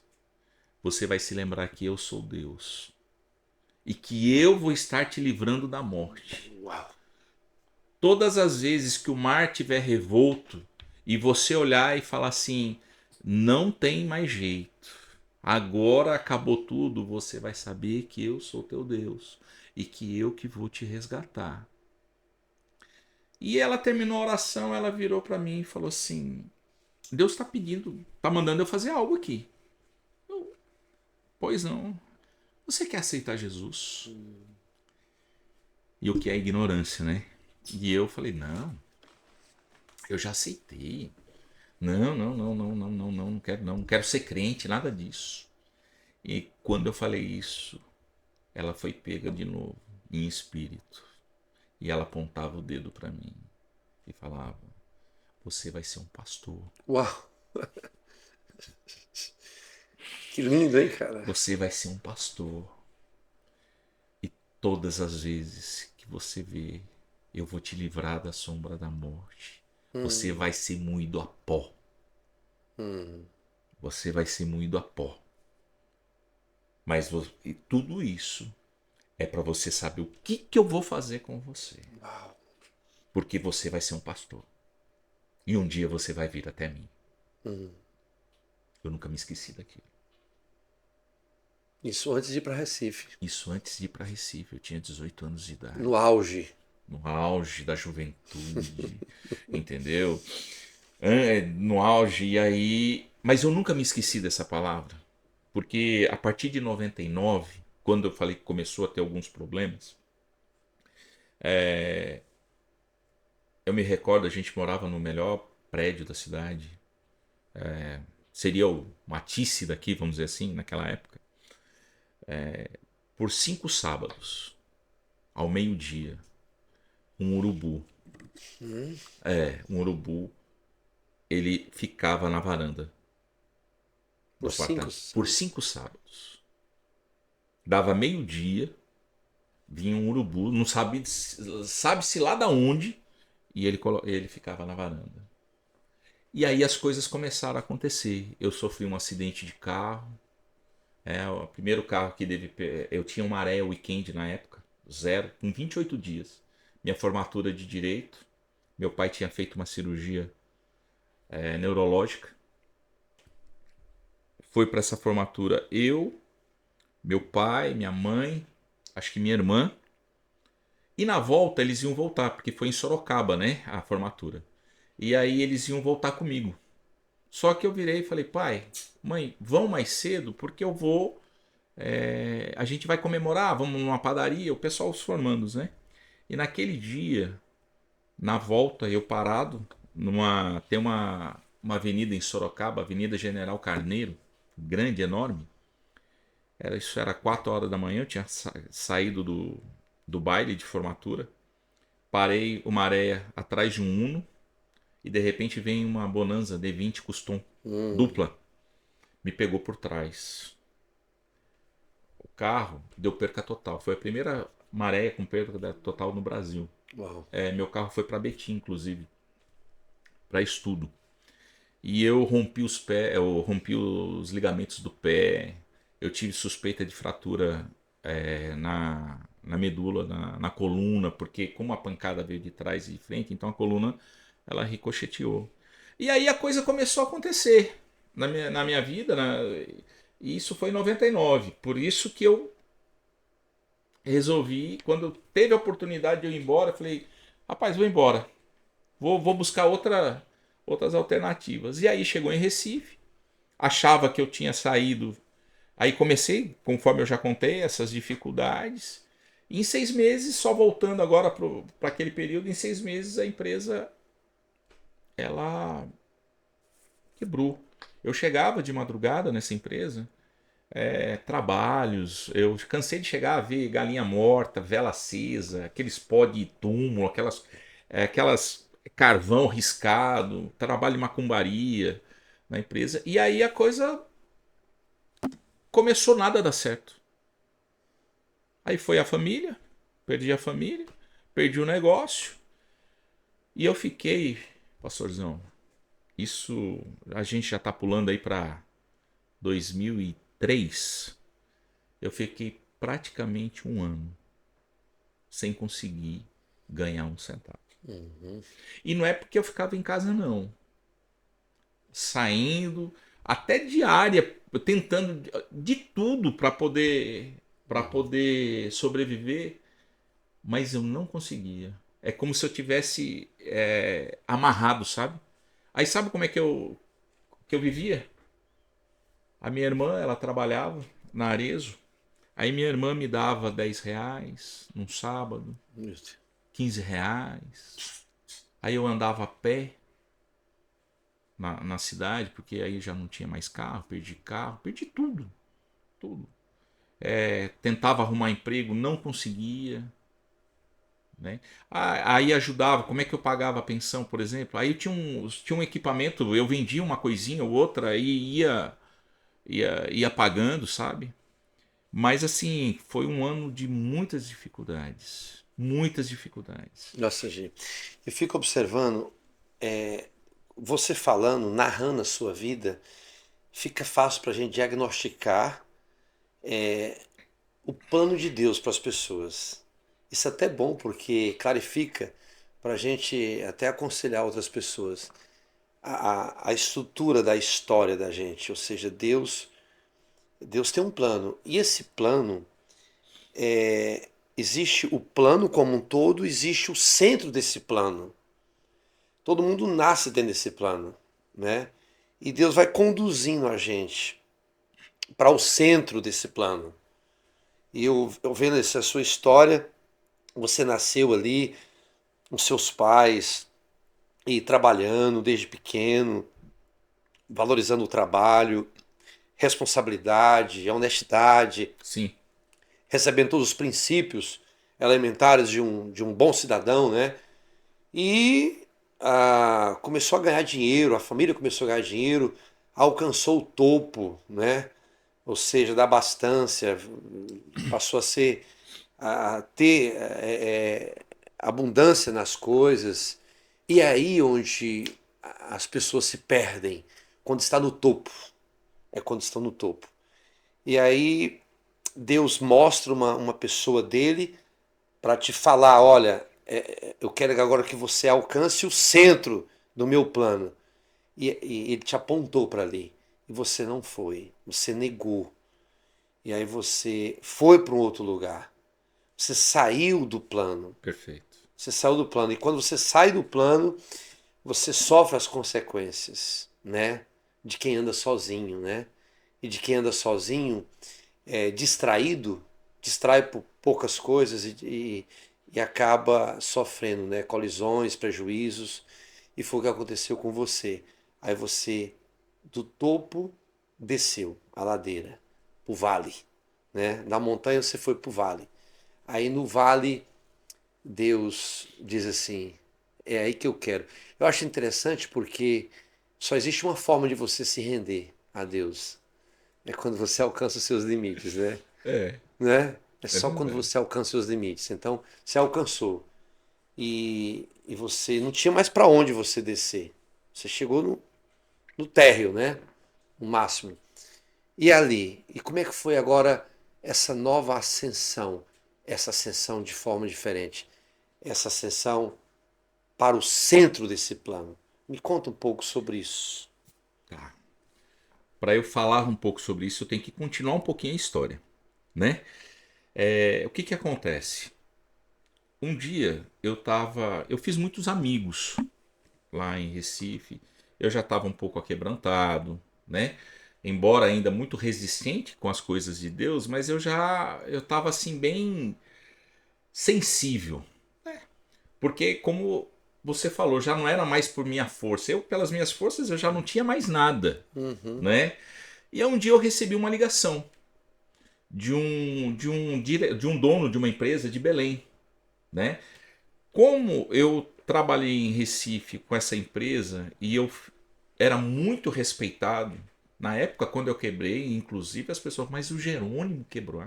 você vai se lembrar que eu sou Deus e que eu vou estar te livrando da morte. Uau. Todas as vezes que o mar estiver revolto e você olhar e falar assim: não tem mais jeito, agora acabou tudo, você vai saber que eu sou teu Deus e que eu que vou te resgatar. E ela terminou a oração, ela virou para mim e falou assim: Deus está pedindo, está mandando eu fazer algo aqui. Eu: pois não. Você quer aceitar Jesus? E o que é ignorância, né? E eu falei: não, eu já aceitei. Não, não, não, não, não, não, não, não quero ser crente, nada disso. E quando eu falei isso, ela foi pega de novo, em espírito. E ela apontava o dedo para mim e falava: você vai ser um pastor. Uau. Que lindo, hein, cara? Você vai ser um pastor. E todas as vezes que você vê, eu vou te livrar da sombra da morte. Você Hum. vai ser moído a pó. Hum. Você vai ser moído a pó. Mas e tudo isso é para você saber o que eu vou fazer com você. Uau. Porque você vai ser um pastor. E um dia você vai vir até mim. Eu nunca me esqueci daquilo. Isso antes de ir para Recife. Isso antes de ir para Recife. Eu tinha 18 anos de idade. No auge. No auge da juventude. Entendeu? No auge. E aí... Mas eu nunca me esqueci dessa palavra. Porque a partir de 99, quando eu falei que começou a ter alguns problemas, eu me recordo, a gente morava no melhor prédio da cidade. Seria o Matisse daqui, vamos dizer assim, naquela época. Por 5 sábados, ao meio-dia, um urubu. Um urubu, ele ficava na varanda do apartamento. Por 5 sábados. Dava meio-dia, vinha um urubu, não sabe-se lá da onde, e ele ficava na varanda. E aí as coisas começaram a acontecer. Eu sofri um acidente de carro. O primeiro carro que eu tinha uma Maré Weekend na época, 0, com 28 dias. Minha formatura de direito. Meu pai tinha feito uma cirurgia neurológica. Foi para essa formatura eu, meu pai, minha mãe, acho que minha irmã. E na volta eles iam voltar, porque foi em Sorocaba, né, a formatura. E aí eles iam voltar comigo. Só que eu virei e falei, pai, mãe, vão mais cedo porque eu vou... a gente vai comemorar, vamos numa padaria, o pessoal os formandos, né? E naquele dia, na volta, eu parado, tem uma avenida em Sorocaba, Avenida General Carneiro, grande, enorme. Isso era 4 horas da manhã, eu tinha saído do baile de formatura. Parei uma areia atrás de um Uno e de repente vem uma Bonanza D20 Custom dupla. Me pegou por trás. O carro deu perca total. Foi a primeira maré com perda total no Brasil. Uau. Meu carro foi para Betim, inclusive, para estudo. E eu rompi os pés, eu rompi os ligamentos do pé. Eu tive suspeita de fratura na medula, na coluna, porque como a pancada veio de trás e de frente, então a coluna ela ricocheteou. E aí a coisa começou a acontecer na minha vida, e isso foi em 99. Por isso que eu resolvi, quando teve a oportunidade de eu ir embora, eu falei, rapaz, vou embora. Vou buscar outras alternativas. E aí chegou em Recife, achava que eu tinha saído. Aí comecei, conforme eu já contei, essas dificuldades. E em 6 meses, só voltando agora para aquele período, em 6 meses a empresa ela quebrou. Eu chegava de madrugada nessa empresa, trabalhos, eu cansei de chegar a ver galinha morta, vela acesa, aqueles pó de túmulo, aquelas carvão riscado, trabalho de macumbaria na empresa. E aí a coisa começou nada a dar certo. Aí foi a família, perdi o negócio. E eu fiquei, pastorzão, isso a gente já tá pulando aí para 2003. Eu fiquei praticamente 1 ano sem conseguir ganhar 1 centavo. E não é porque eu ficava em casa, não. Saindo, até diária, tentando de tudo para poder sobreviver, mas eu não conseguia. É como se eu tivesse amarrado, sabe? Aí sabe como é que eu vivia? A minha irmã, ela trabalhava na Arezzo. Aí minha irmã me dava R$10 num sábado, R$15. Aí eu andava a pé na cidade, porque aí já não tinha mais carro, perdi tudo. Tentava arrumar emprego, não conseguia. Né? Aí ajudava, como é que eu pagava a pensão, por exemplo? Aí eu tinha um equipamento, eu vendia uma coisinha ou outra e ia pagando, sabe? Mas assim, foi um ano de muitas dificuldades. Muitas dificuldades. Nossa, Gi, eu fico observando, você falando, narrando a sua vida, fica fácil para a gente diagnosticar o plano de Deus para as pessoas. Isso é até bom porque clarifica para a gente até aconselhar outras pessoas a estrutura da história da gente. Ou seja, Deus tem um plano. E esse plano, existe o plano como um todo, existe o centro desse plano. Todo mundo nasce dentro desse plano, né? E Deus vai conduzindo a gente para o centro desse plano. E eu vendo essa sua história, você nasceu ali com seus pais e trabalhando desde pequeno, valorizando o trabalho, responsabilidade, honestidade, Sim, recebendo todos os princípios elementares de um bom cidadão, né? E começou a ganhar dinheiro, a família começou a ganhar dinheiro, alcançou o topo, né? Ou seja, da abastança, passou a ter abundância nas coisas. E é aí onde as pessoas se perdem, quando está no topo. É quando estão no topo. E aí Deus mostra uma pessoa dele para te falar, olha, eu quero agora que você alcance o centro do meu plano. E ele te apontou para ali. E você não foi. Você negou. E aí você foi para um outro lugar. Você saiu do plano. perfeito. Você saiu do plano. E quando você sai do plano, você sofre as consequências, né? De quem anda sozinho, né? E de quem anda sozinho, distraído, distrai por poucas coisas e acaba sofrendo, né? Colisões, prejuízos. E foi o que aconteceu com você. Aí você, do topo, desceu a ladeira, o vale, né? Da montanha você foi para o vale. Aí no vale, Deus diz assim: é aí que eu quero. Eu acho interessante porque só existe uma forma de você se render a Deus. É quando você alcança os seus limites, né? É, Né? É é só quando verdade. você alcança os seus limites. Então, você alcançou. E você não tinha mais para onde você descer. Você chegou no térreo, né? No máximo. E ali? E como é que foi agora essa nova ascensão? Essa ascensão de forma diferente? Essa ascensão para o centro desse plano? Me conta um pouco sobre isso. Tá. Para eu falar um pouco sobre isso, eu tenho que continuar um pouquinho a história, né? O que que acontece? Um dia eu fiz muitos amigos lá em Recife. Eu já estava um pouco aquebrantado, né? Embora ainda muito resistente com as coisas de Deus, mas eu estava assim bem sensível, porque como você falou, já não era mais por minha força. Eu pelas minhas forças eu já não tinha mais nada, Uhum. né? E aí um dia eu recebi uma ligação de um dono de uma empresa de Belém, né? Como eu trabalhei em Recife com essa empresa e eu era muito respeitado na época quando eu quebrei, inclusive as pessoas, mas o Jerônimo quebrou.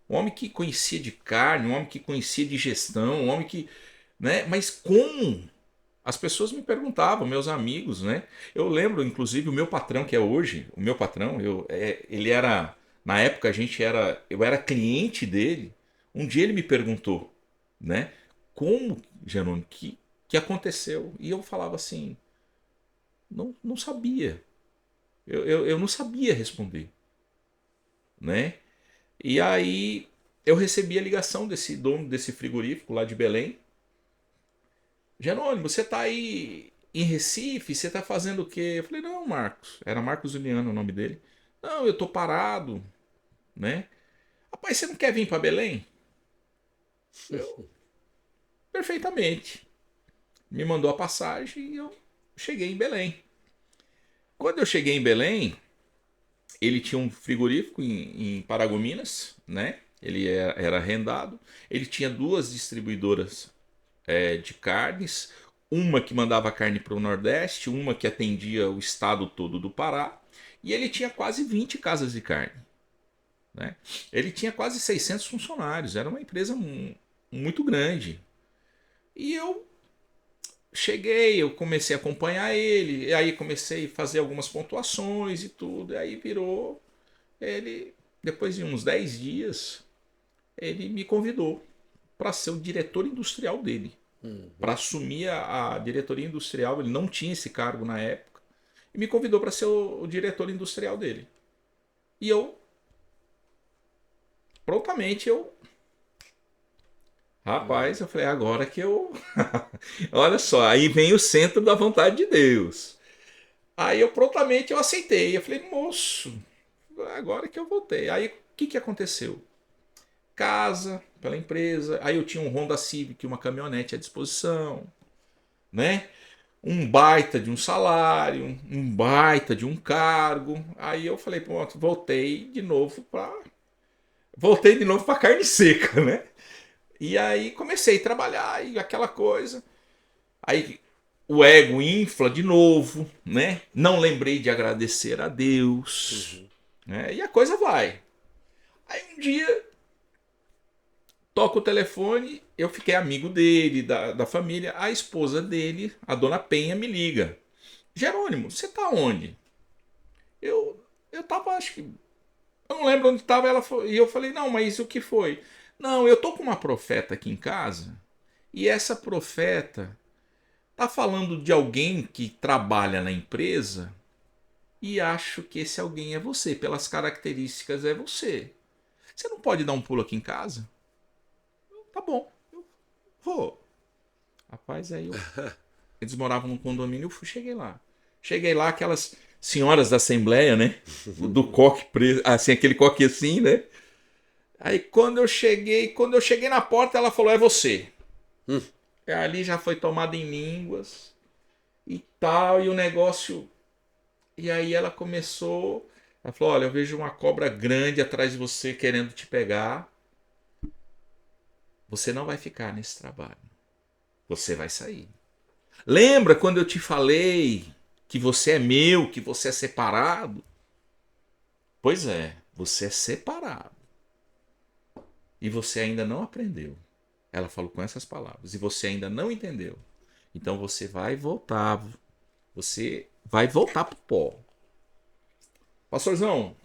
Um homem que conhecia de carne, um homem que conhecia de gestão, um homem que, né? Mas como? As pessoas me perguntavam, meus amigos, né? Eu lembro, inclusive, o meu patrão, que é hoje, o meu patrão, ele era, na época eu era cliente dele. Um dia ele me perguntou, né? Como, Jerônimo, que aconteceu? E eu falava assim, não sabia. Eu não sabia responder, né? E aí eu recebi a ligação desse dono desse frigorífico lá de Belém. Jerônimo, você está aí em Recife? Você está fazendo o quê? Eu falei, não, Marcos. Era Marcos Juliano o nome dele. Não, eu tô parado, né? Rapaz, você não quer vir para Belém? Eu, perfeitamente. Me mandou a passagem e eu cheguei em Belém. Quando eu cheguei em Belém, ele tinha um frigorífico em Paragominas, né? Ele era arrendado. Ele tinha duas distribuidoras de carnes, uma que mandava carne para o Nordeste, uma que atendia o estado todo do Pará, e ele tinha quase 20 casas de carne. Né? Ele tinha quase 600 funcionários, era uma empresa muito grande. E eu cheguei, eu comecei a acompanhar ele, e aí comecei a fazer algumas pontuações e tudo, e aí virou ele. depois de uns 10 dias, ele me convidou para ser o diretor industrial dele. Para assumir a diretoria industrial, ele não tinha esse cargo na época, e me convidou para ser o diretor industrial dele. E eu, prontamente, rapaz, eu falei, agora que eu... Olha só, aí vem o centro da vontade de Deus. Aí prontamente eu aceitei. Eu falei, moço, agora que eu voltei. Aí o que aconteceu? Casa pela empresa. Aí eu tinha um Honda Civic, uma caminhonete à disposição, né? Um baita de um salário, um baita de um cargo. Aí eu falei, pronto, voltei de novo para carne seca, né? E aí comecei a trabalhar e aquela coisa. Aí o ego infla de novo, né? Não lembrei de agradecer a Deus, né? E a coisa vai. Aí um dia toca o telefone, eu fiquei amigo dele, da família. A esposa dele, a dona Penha, me liga. Jerônimo, você tá onde? Eu tava, acho que... Eu não lembro onde tava, e eu falei, não, mas o que foi? Não, eu tô com uma profeta aqui em casa, e essa profeta tá falando de alguém que trabalha na empresa, e acho que esse alguém é você, pelas características é você. Você não pode dar um pulo aqui em casa? Tá bom, eu vou. Rapaz, eles moravam num condomínio, cheguei lá. Cheguei lá, aquelas senhoras da Assembleia, né? Do coque preso, assim, aquele coque assim, né? Aí quando eu cheguei na porta, ela falou, é você. Ali já foi tomada em línguas e tal, e o negócio... E aí ela começou... Ela falou, olha, eu vejo uma cobra grande atrás de você querendo te pegar. Você não vai ficar nesse trabalho. Você vai sair. Lembra quando eu te falei que você é meu, que você é separado? Pois é, você é separado. E você ainda não aprendeu. Ela falou com essas palavras. E você ainda não entendeu. Então você vai voltar. Você vai voltar pro pó. Pastorzão,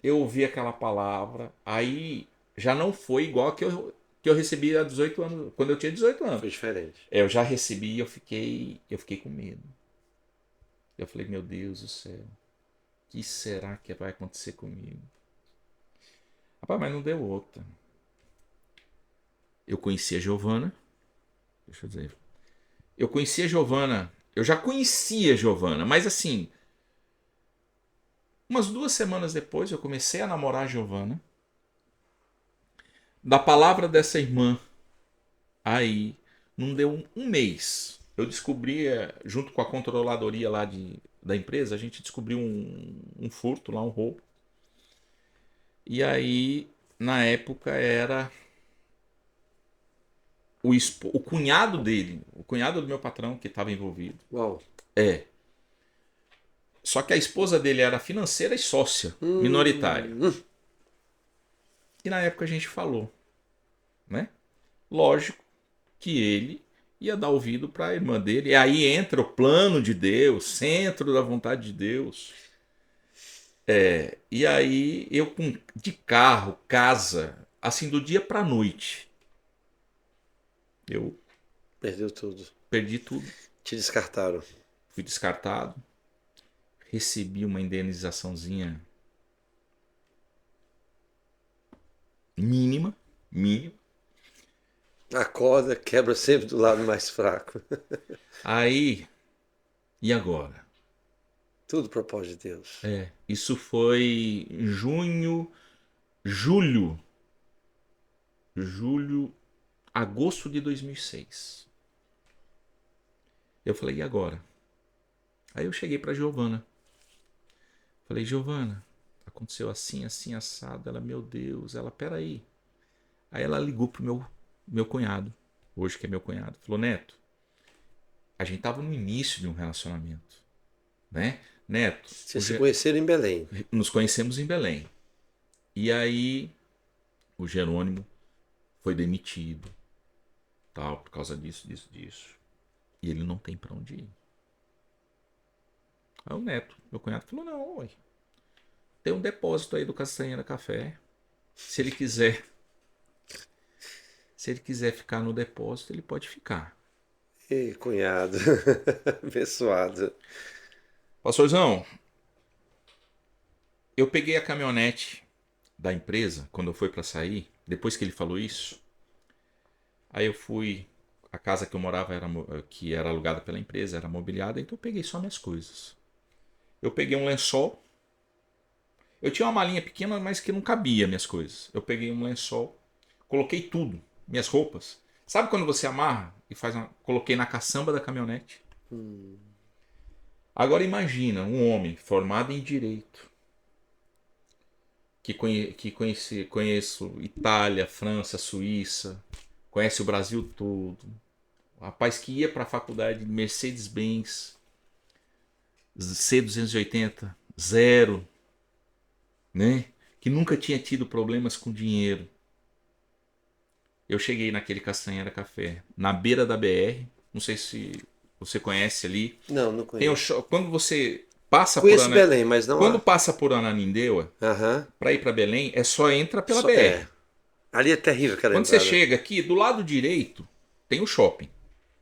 eu ouvi aquela palavra, aí já não foi igual a que eu recebi há 18 anos, quando eu tinha 18 anos. Foi diferente. Eu já recebi e eu fiquei com medo. Eu falei, meu Deus do céu, o que será que vai acontecer comigo? Rapaz, mas não deu outra. Eu conheci a Giovana, deixa eu dizer, eu conheci a Giovana, eu já conhecia a Giovana, mas assim, umas 2 semanas depois eu comecei a namorar a Giovana. Da palavra dessa irmã, aí, não deu um mês. Eu descobri, junto com a controladoria lá da empresa, a gente descobriu um furto lá, um roubo. E aí, na época, era o cunhado dele, o cunhado do meu patrão que estava envolvido. Uau. É. Só que a esposa dele era financeira e sócia, minoritária. E na época a gente falou, né? Lógico que ele ia dar ouvido para a irmã dele. E aí entra o plano de Deus, centro da vontade de Deus. E aí eu de carro, casa, assim do dia para noite, eu Perdeu tudo. perdi tudo. Te descartaram. Fui descartado. Recebi uma indenizaçãozinha mínima. A corda quebra sempre do lado mais fraco. Aí, e agora? Tudo propósito de Deus. Isso foi em julho, agosto de 2006. Eu falei, e agora? Aí eu cheguei pra Giovana. Falei, Giovana, aconteceu assim, assim, assado. Ela, meu Deus, ela, peraí. Aí ela ligou pro meu cunhado, hoje que é meu cunhado. Falou, Neto, a gente tava no início de um relacionamento, né? Neto. Vocês se conheceram em Belém. Nos conhecemos em Belém. E aí o Jerônimo foi demitido, tal, por causa disso. E ele não tem pra onde ir. Aí o Neto, meu cunhado, falou, não, ué, tem um depósito aí do Castanheira Café. Se ele quiser ficar no depósito, ele pode ficar. Ei, cunhado. Abençoado. Pastorzão, eu peguei a caminhonete da empresa quando eu fui para sair, depois que ele falou isso. Aí eu fui, a casa que eu morava que era alugada pela empresa, era mobiliada, então eu peguei só minhas coisas. Eu peguei um lençol. Eu tinha uma malinha pequena, mas que não cabia minhas coisas. Eu peguei um lençol, coloquei tudo, minhas roupas. Sabe quando você amarra e coloquei na caçamba da caminhonete? Agora imagina um homem formado em direito, conheço Itália, França, Suíça, conhece o Brasil todo. Um rapaz que ia para a faculdade de Mercedes-Benz, C280, zero, né? Que nunca tinha tido problemas com dinheiro. Eu cheguei naquele Castanheira Café, na beira da BR, não sei se você conhece ali. Não Tem conheço. quando você passa Conheço Belém, mas não quando há. passa por Ananindeua, Aham. para ir para Belém, só entra pela BR. É. Ali é terrível aquela Quando você entrada. chega aqui, do lado direito tem o shopping.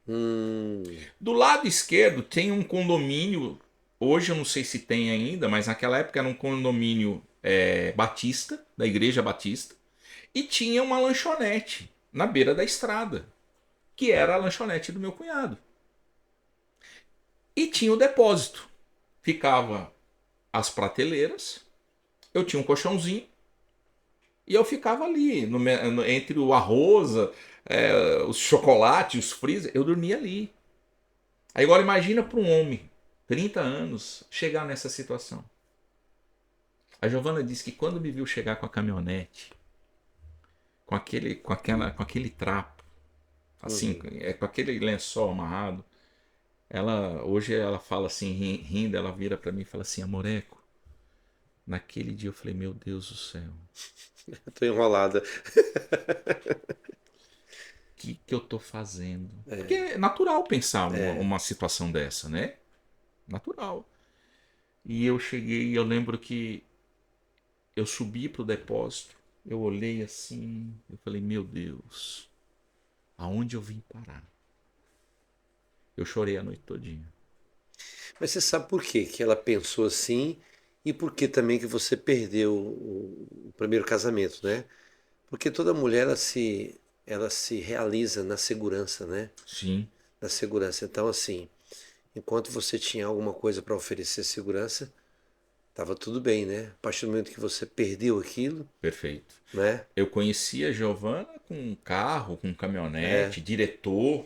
Hum, Do lado esquerdo tem um condomínio. Hoje eu não sei se tem ainda, mas naquela época era um condomínio batista, da Igreja Batista. E tinha uma lanchonete na beira da estrada, que era a lanchonete do meu cunhado. E tinha o depósito. Ficava as prateleiras, eu tinha um colchãozinho, e eu ficava ali, entre o arroz, os chocolates, os freezer, eu dormia ali. Aí agora imagina para um homem, 30 anos, chegar nessa situação. A Giovana disse que quando me viu chegar com a caminhonete, com aquele trapo, assim, com aquele lençol amarrado, hoje ela fala assim, rindo, ela vira para mim e fala assim, Amoreco, naquele dia eu falei, meu Deus do céu, tô enrolada. o que eu tô fazendo? Porque é natural pensar uma situação dessa, né? Natural. E eu cheguei, eu lembro que eu subi pro depósito, eu olhei assim, eu falei, meu Deus, aonde eu vim parar? Eu chorei a noite todinha. Mas você sabe por quê que ela pensou assim e por que também que você perdeu o primeiro casamento, né? Porque toda mulher ela se realiza na segurança, né? Sim, Na segurança. Então, assim, enquanto você tinha alguma coisa para oferecer segurança, tava tudo bem, né? A partir do momento que você perdeu aquilo, perfeito. né? Eu conhecia a Giovana com um carro, com um caminhonete, diretor,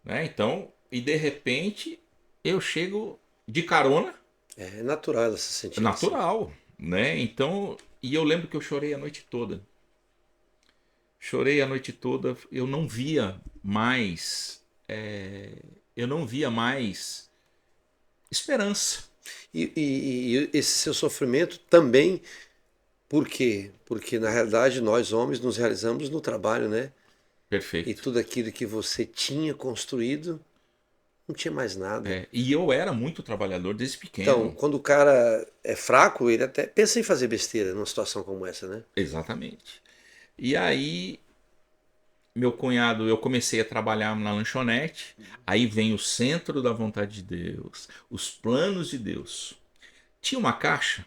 né? Então, e de repente eu chego de carona, É natural ela se sentir assim. natural, né? Então, e eu lembro que eu chorei a noite toda. Chorei a noite toda, eu não via mais esperança. E esse seu sofrimento também, por quê? Porque na realidade nós homens nos realizamos no trabalho, né? E Perfeito. tudo aquilo que você tinha construído não tinha mais nada. E eu era muito trabalhador desde Então, pequeno. quando o cara é fraco, ele até pensa em fazer besteira numa situação como essa, né? Exatamente. E aí, meu cunhado, eu comecei a trabalhar na lanchonete. Aí vem o centro da vontade de Deus, os planos de Deus. Tinha uma caixa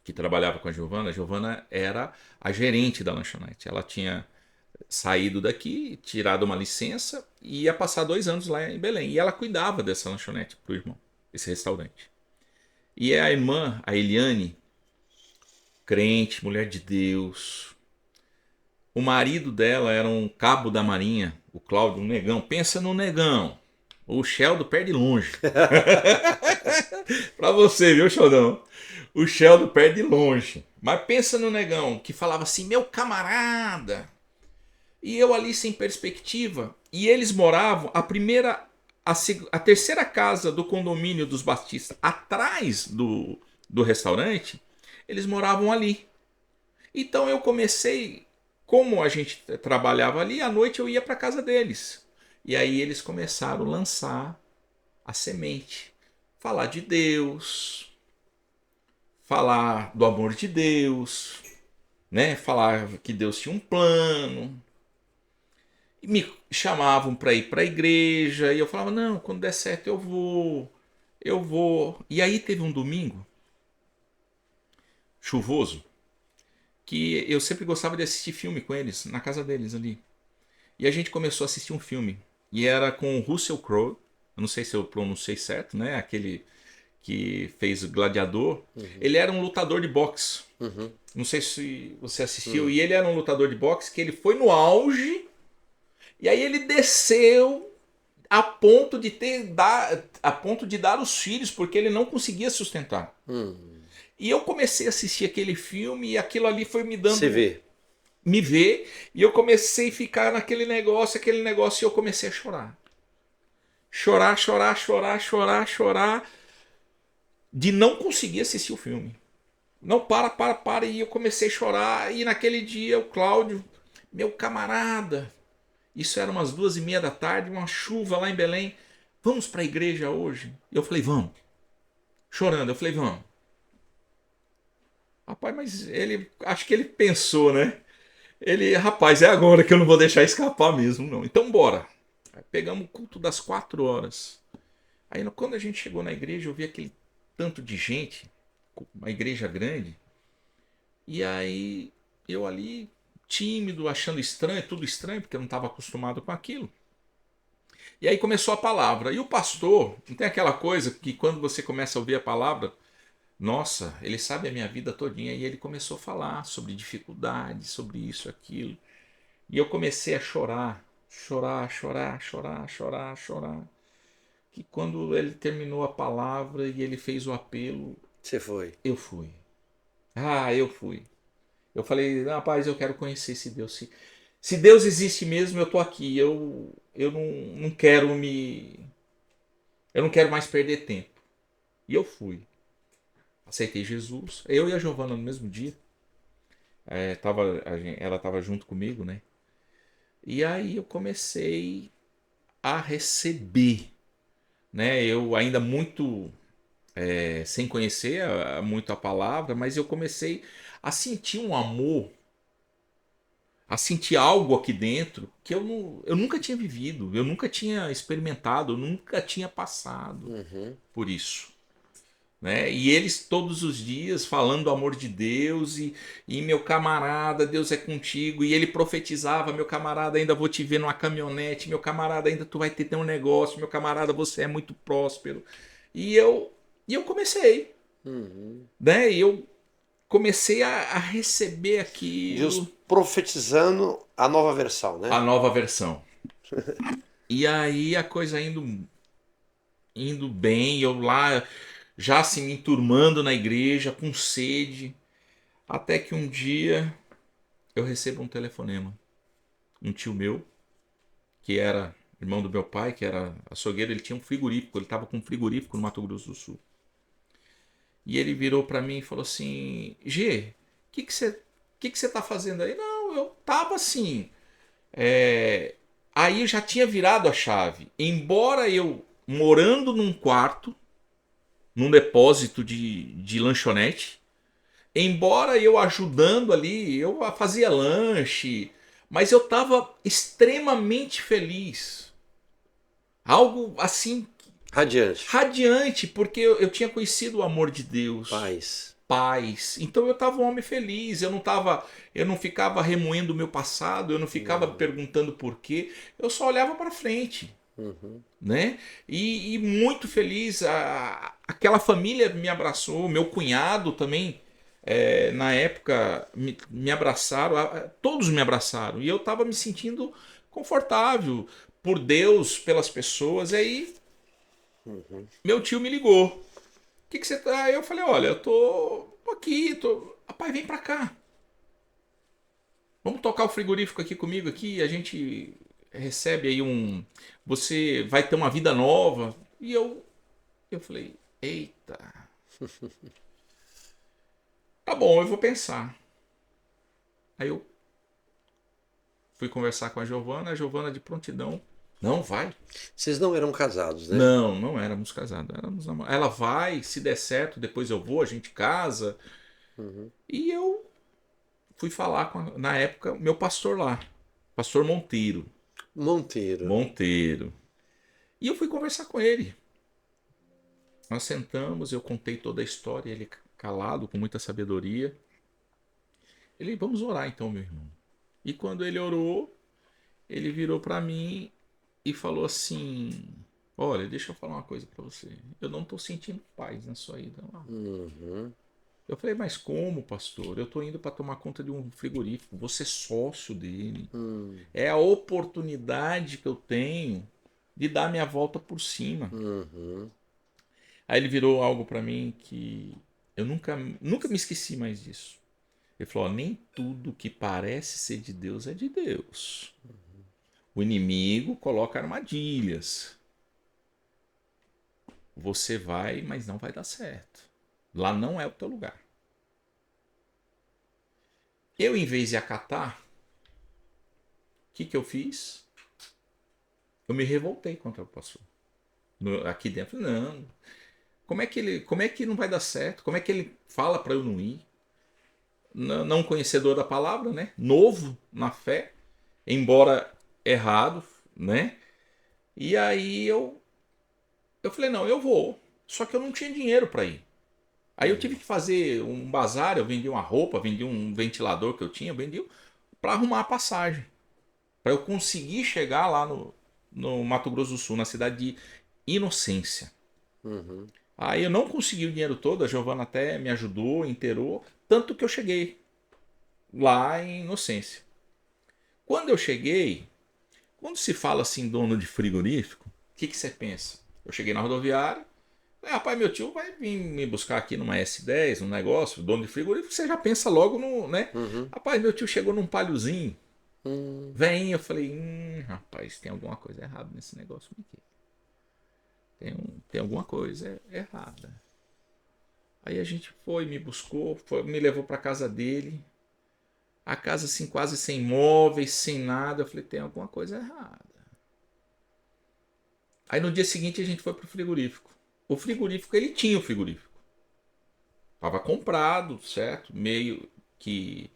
que trabalhava com a Giovana. A Giovana era a gerente da lanchonete. Ela tinha saído daqui, tirado uma licença e ia passar 2 anos lá em Belém. E ela cuidava dessa lanchonete pro irmão, esse restaurante. E a irmã, a Eliane, crente, mulher de Deus. O marido dela era um cabo da marinha, o Cláudio, um negão. Pensa no negão. O Sheldon perde longe. Pra você, viu, Xodão? O Sheldon perde longe. Mas pensa no negão, que falava assim, meu camarada. E eu ali sem perspectiva. E eles moravam, a terceira casa do condomínio dos Batistas, atrás do restaurante, eles moravam ali. Então eu comecei, como a gente trabalhava ali, à noite eu ia para casa deles. E aí eles começaram a lançar a semente. Falar de Deus, falar do amor de Deus, né? Falar que Deus tinha um plano. E me chamavam para ir para a igreja e eu falava: "Não, quando der certo eu vou. Eu vou". E aí teve um domingo chuvoso que eu sempre gostava de assistir filme com eles, na casa deles ali. E a gente começou a assistir um filme. E era com o Russell Crowe. Eu não sei se eu pronunciei certo, né? Aquele que fez o Gladiador. Uhum. Ele era um lutador de boxe. Uhum. Não sei se você assistiu. E ele era um lutador de boxe que ele foi no auge. E aí ele desceu a ponto de a ponto de dar os filhos, porque ele não conseguia sustentar. E eu comecei a assistir aquele filme e aquilo ali foi me Você dando, vê. me ver, e eu comecei a ficar naquele negócio, e eu comecei a chorar. Chorar, chorar, chorar, chorar, chorar, de não conseguir assistir o filme. Não, para, e eu comecei a chorar, e naquele dia o Cláudio, meu camarada, isso era umas 2:30 da tarde, uma chuva lá em Belém, vamos para a igreja hoje? Eu falei, vamos. Chorando, eu falei, vamos. Rapaz, mas ele, acho que ele pensou, né? Ele, rapaz, é agora que eu não vou deixar escapar mesmo, não. Então bora. Aí pegamos o culto das 4 horas. Aí quando a gente chegou na igreja, eu vi aquele tanto de gente, uma igreja grande. E aí eu ali, tímido, achando estranho, tudo estranho, porque eu não estava acostumado com aquilo. E aí começou a palavra. E o pastor, não tem aquela coisa que quando você começa a ouvir a palavra, nossa, ele sabe a minha vida todinha. E ele começou a falar sobre dificuldades, sobre isso, aquilo. E eu comecei a chorar, chorar, chorar, chorar, chorar, chorar. Que quando ele terminou a palavra e ele fez o apelo, Você foi. eu fui. Ah, eu fui. Eu falei, rapaz, eu quero conhecer esse Deus. Se Deus existe mesmo, eu tô aqui. Eu não quero me. Eu não quero mais perder tempo. E eu fui. Aceitei Jesus. Eu e a Giovana no mesmo dia. Ela estava junto comigo, né? E aí eu comecei a receber, né? Eu ainda muito sem conhecer muito a palavra, mas eu comecei a sentir um amor, a sentir algo aqui dentro que eu nunca tinha vivido, eu nunca tinha experimentado, eu nunca tinha passado Uhum. por isso. Né? E eles todos os dias falando do amor de Deus e meu camarada, Deus é contigo. E ele profetizava, meu camarada, ainda vou te ver numa caminhonete, meu camarada, ainda tu vai ter um negócio, meu camarada, você é muito próspero. E eu, e eu comecei, Uhum. né? E eu comecei a receber Deus aquilo, profetizando a nova versão, a né? nova versão. E aí a coisa indo bem, eu lá já assim me enturmando na igreja com sede, até que um dia eu recebo um telefonema. Um tio meu, que era irmão do meu pai, que era açougueiro, ele tinha um frigorífico, ele estava com um frigorífico no Mato Grosso do Sul. E ele virou para mim e falou assim: G, o que você tá fazendo aí? Não, eu tava assim. Aí eu já tinha virado a chave. Embora eu morando num quarto, num depósito de lanchonete, embora eu ajudando ali, eu fazia lanche, mas eu estava extremamente feliz. Algo assim Radiante. radiante, porque eu tinha conhecido o amor de Deus, Paz. paz. Então eu estava um homem feliz, eu não ficava remoendo o meu passado, eu não ficava perguntando por quê, eu só olhava para frente. Uhum. Né? E muito feliz. Aquela família me abraçou, meu cunhado também. Na época me abraçaram, todos me abraçaram e eu estava me sentindo confortável por Deus, pelas pessoas. E aí Uhum. meu tio me ligou. Que você tá? Aí eu falei, olha, eu tô aqui, tô. Rapaz, vem pra cá. Vamos tocar o frigorífico aqui comigo aqui, a gente recebe aí um. Você vai ter uma vida nova. E eu falei, eita, tá bom, eu vou pensar. Aí eu fui conversar com a Giovana de prontidão Não, vai. Vocês não eram casados, né? Não, não éramos casados, éramos namorados. Ela vai, se der certo, depois eu vou, a gente casa. Uhum. E eu fui falar na época, meu pastor lá, pastor Monteiro. Monteiro. Monteiro. E eu fui conversar com ele. Nós sentamos, eu contei toda a história, ele calado, com muita sabedoria. Ele, vamos orar então, meu irmão. E quando ele orou, ele virou para mim e falou assim: Olha, deixa eu falar uma coisa para você. Eu não tô sentindo paz na sua ida lá. Uhum. Eu falei, mas como, pastor? Eu tô indo para tomar conta de um frigorífico, vou ser sócio dele. É a oportunidade que eu tenho de dar minha volta por cima. Uhum. Aí ele virou algo para mim que eu nunca me esqueci mais disso. Ele falou: nem tudo que parece ser de Deus é de Deus. O inimigo coloca armadilhas. Você vai, mas não vai dar certo. Lá não é o teu lugar. Eu, em vez de acatar, o que eu fiz? Eu me revoltei contra o pastor. Aqui dentro, não. Como é que não vai dar certo? Como é que ele fala para eu não ir? Não conhecedor da palavra, né? Novo na fé, embora errado, né? E aí eu falei, não, eu vou. Só que eu não tinha dinheiro para ir. Aí eu tive que fazer um bazar, eu vendi uma roupa, vendi um ventilador que eu tinha, vendi para arrumar a passagem. Para eu conseguir chegar lá no Mato Grosso do Sul, na cidade de Inocência. Uhum. Aí eu não consegui o dinheiro todo, a Giovana até me ajudou, inteirou, tanto que eu cheguei lá em Inocência. Quando eu cheguei, quando se fala assim, dono de frigorífico, o que você pensa? Eu cheguei na rodoviária, falei, rapaz, meu tio vai vir me buscar aqui numa S10, um negócio, dono de frigorífico, você já pensa logo no, né? Uhum. Rapaz, meu tio chegou num palhozinho, Uhum. vem, eu falei, rapaz, tem alguma coisa errada nesse negócio aqui. Tem alguma coisa errada. Aí a gente foi, me buscou, me levou para casa dele. A casa assim quase sem móveis, sem nada. Eu falei, tem alguma coisa errada. Aí no dia seguinte a gente foi pro frigorífico. O frigorífico, ele tinha o frigorífico. Tava comprado, certo? Meio que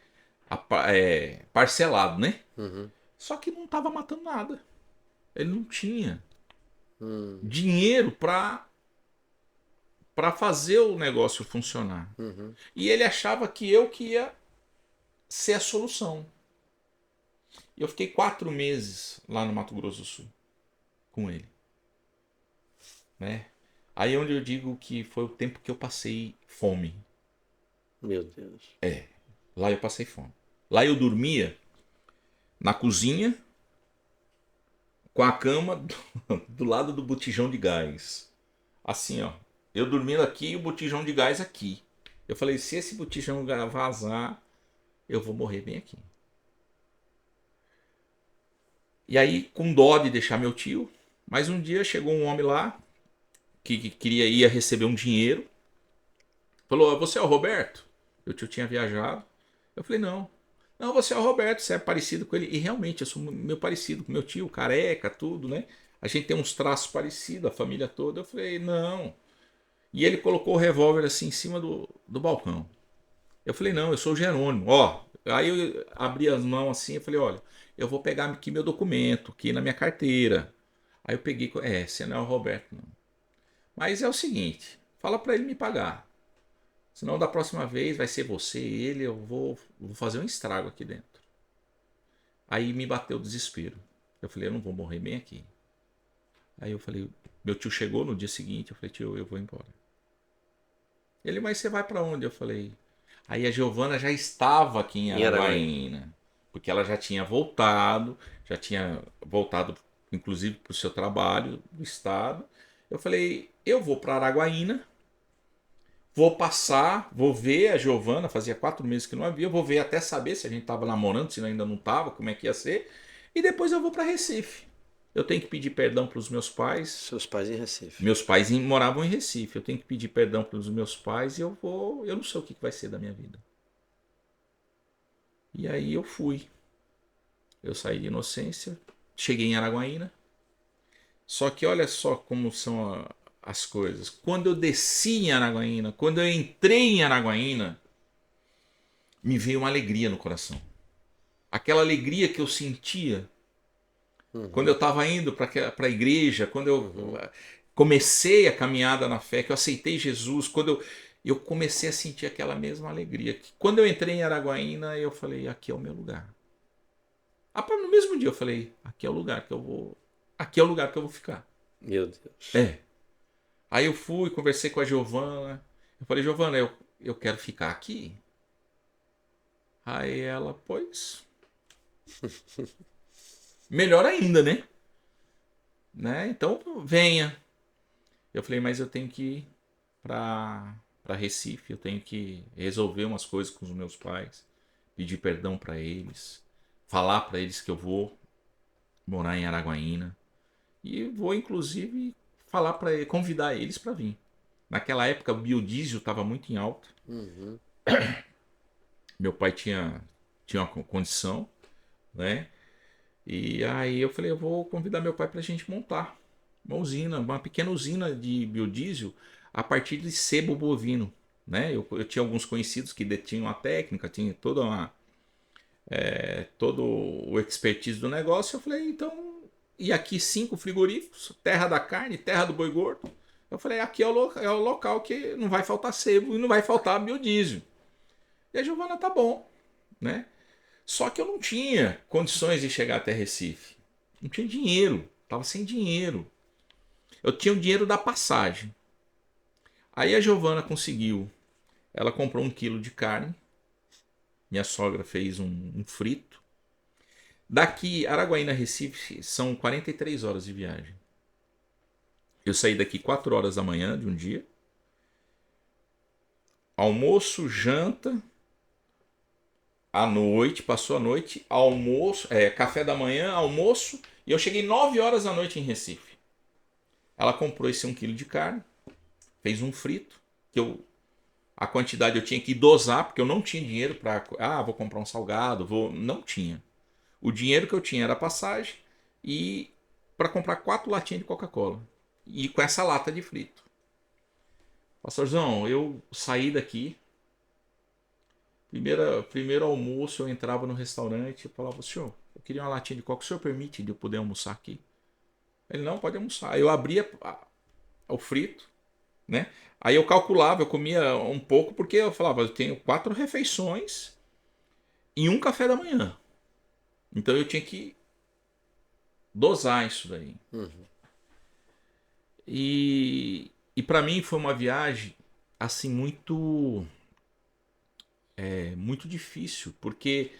parcelado, né? Uhum. Só que não tava matando nada. Ele não tinha Uhum. dinheiro para fazer o negócio funcionar. Uhum. E ele achava que eu que ia ser a solução. Eu fiquei 4 meses lá no Mato Grosso do Sul com ele, né? Aí é onde eu digo que foi o tempo que eu passei fome. Meu Deus. Lá eu passei fome. Lá eu dormia na cozinha com a cama do lado do botijão de gás. Assim, ó. Eu dormindo aqui e o botijão de gás aqui. Eu falei, se esse botijão vazar, eu vou morrer bem aqui. E aí, com dó de deixar meu tio, mas um dia chegou um homem lá que ia receber um dinheiro. Falou, você é o Roberto? Meu tio tinha viajado. Eu falei, não. Não, você é o Roberto, você é parecido com ele. E realmente, eu sou meio parecido com meu tio, careca, tudo, né? A gente tem uns traços parecidos, a família toda. Eu falei, não. E ele colocou o revólver assim em cima do balcão. Eu falei, não, eu sou o Jerônimo. Ó, aí eu abri as mãos assim e falei, olha, eu vou pegar aqui meu documento, aqui na minha carteira. Aí eu peguei, você não é o Roberto, não. Mas é o seguinte, fala para ele me pagar. Senão da próxima vez vai ser você, ele, eu vou fazer um estrago aqui dentro. Aí me bateu o desespero. Eu falei, eu não vou morrer bem aqui. Aí eu falei, meu tio chegou no dia seguinte, eu falei, tio, eu vou embora. Ele, mas você vai para onde? Eu falei. Aí a Giovana já estava aqui em Em Araguaína. Araguaína, porque ela já tinha voltado inclusive para o seu trabalho do estado. Eu falei, eu vou para Araguaína, vou passar, vou ver a Giovana, fazia 4 meses que não havia, vou ver até saber se a gente estava namorando, se ainda não estava, como é que ia ser, e depois eu vou para Recife. Eu tenho que pedir perdão para os meus pais. Seus pais em Recife. Meus pais moravam em Recife. Eu tenho que pedir perdão para os meus pais e eu não sei o que vai ser da minha vida. E aí eu fui. Eu saí de Inocência, cheguei em Araguaína, Só que olha só como são as coisas. Quando eu desci em Araguaína, quando eu entrei em Araguaína, me veio uma alegria no coração. Aquela alegria que eu sentia quando eu Uhum, estava indo para a igreja, quando eu uhum. comecei a caminhada na fé, que eu aceitei Jesus, quando eu comecei a sentir aquela mesma alegria. Quando eu entrei em Araguaína, eu falei, aqui é o meu lugar. No mesmo dia eu falei, aqui é o lugar que eu vou, aqui é o lugar que eu vou ficar. Meu Deus. É. Aí eu fui, conversei com a Giovana. Eu falei, Giovana, eu quero ficar aqui. Aí ela, pois, melhor ainda, né? Então venha. Eu falei, mas eu tenho que ir para Recife, eu tenho que resolver umas coisas com os meus pais, pedir perdão para eles, falar para eles que eu vou morar em Araguaína e vou inclusive falar para convidar eles para vir. Naquela época o biodiesel estava muito em alta. Uhum. Meu pai tinha uma condição, né? E aí eu falei, eu vou convidar meu pai para a gente montar uma usina, uma pequena usina de biodiesel a partir de sebo bovino, né? Eu tinha alguns conhecidos que detinham a técnica, tinha todo o expertise do negócio. Eu falei, então, e aqui 5 frigoríficos, terra da carne, terra do boi gordo. Eu falei, aqui é o local que não vai faltar sebo e não vai faltar biodiesel. E a Giovana, tá bom, né? Só que eu não tinha condições de chegar até Recife. Não tinha dinheiro. Tava sem dinheiro. Eu tinha o dinheiro da passagem. Aí a Giovana conseguiu. Ela comprou 1 quilo de carne. Minha sogra fez um frito. Daqui, Araguaína, Recife, são 43 horas de viagem. Eu saí daqui 4 horas da manhã de um dia. Almoço, janta, à noite, passou a noite, almoço, café da manhã, almoço, e eu cheguei 9 horas da noite em Recife. Ela comprou esse 1 quilo de carne, fez um frito, que a quantidade eu tinha que dosar, porque eu não tinha dinheiro para, vou comprar um salgado, não tinha. O dinheiro que eu tinha era a passagem e para comprar 4 latinhas de Coca-Cola. E com essa lata de frito. Pastorzão, eu saí daqui, primeiro almoço eu entrava no restaurante e falava, senhor, eu queria uma latinha de Coca, o senhor permite de eu poder almoçar aqui? Ele, não, pode almoçar. Eu abria o frito, né? Aí eu calculava, eu comia um pouco, porque eu falava, eu tenho 4 refeições e um café da manhã. Então eu tinha que dosar isso daí. Uhum. E para mim foi uma viagem assim muito difícil, porque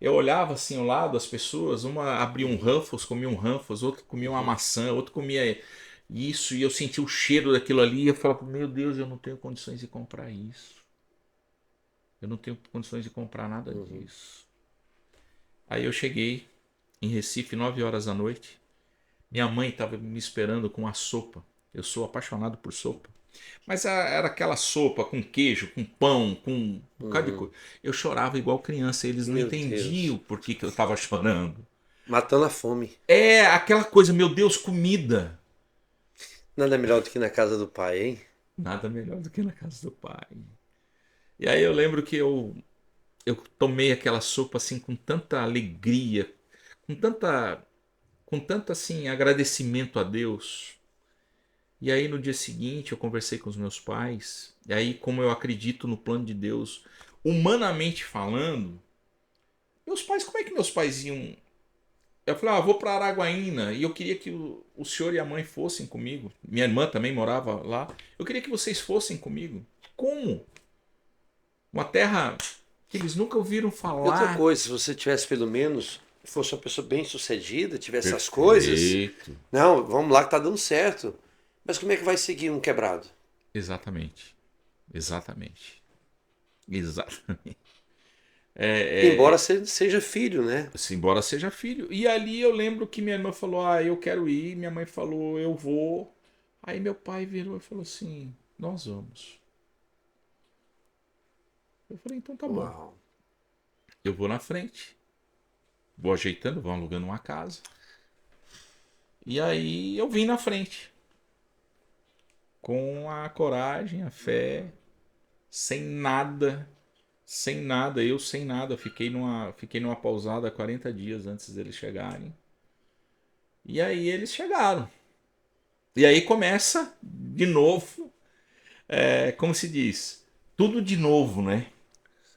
eu olhava assim ao lado as pessoas, uma abria um Ruffles, comia um Ruffles, outro comia uma maçã, outro comia isso, e eu sentia o cheiro daquilo ali, e eu falava, meu Deus, eu não tenho condições de comprar isso. Eu não tenho condições de comprar nada Uhum. disso. Aí eu cheguei em Recife, 9 horas da noite. Minha mãe estava me esperando com a sopa. Eu sou apaixonado por sopa. Mas era aquela sopa com queijo, com pão, com um bocado de Uhum. coisa. Eu chorava igual criança. Eles não Meu entendiam Deus. por que eu estava chorando. Matando a fome. É aquela coisa, meu Deus, comida. Nada melhor do que na casa do pai, hein? Nada melhor do que na casa do pai. E aí eu lembro que eu tomei aquela sopa assim com tanta alegria, com tanta, com tanto assim agradecimento a Deus. E aí no dia seguinte eu conversei com os meus pais. E aí, como eu acredito no plano de Deus, humanamente falando, meus pais, como é que meus pais iam? Eu falei, vou para Araguaína e eu queria que o senhor e a mãe fossem comigo. Minha irmã também morava lá. Eu queria que vocês fossem comigo. Como? Uma terra que eles nunca ouviram E outra falar. coisa, se você tivesse pelo menos, fosse uma pessoa bem sucedida, tivesse as coisas, Perfeito. não, vamos lá que tá dando certo. Mas como é que vai seguir um quebrado? Exatamente. Exatamente. Exatamente. É, Embora seja filho, né? assim, embora seja filho. E ali eu lembro que minha irmã falou: eu quero ir. Minha mãe falou: eu vou. Aí meu pai virou e falou assim: nós vamos. Eu falei: então tá bom. Uau. Eu vou na frente, vou ajeitando, vou alugando uma casa. E aí eu vim na frente, com a coragem, a fé, sem nada, sem nada, eu sem nada. Fiquei numa pousada 40 dias antes deles chegarem. E aí eles chegaram. E aí começa de novo, como se diz, tudo de novo, né?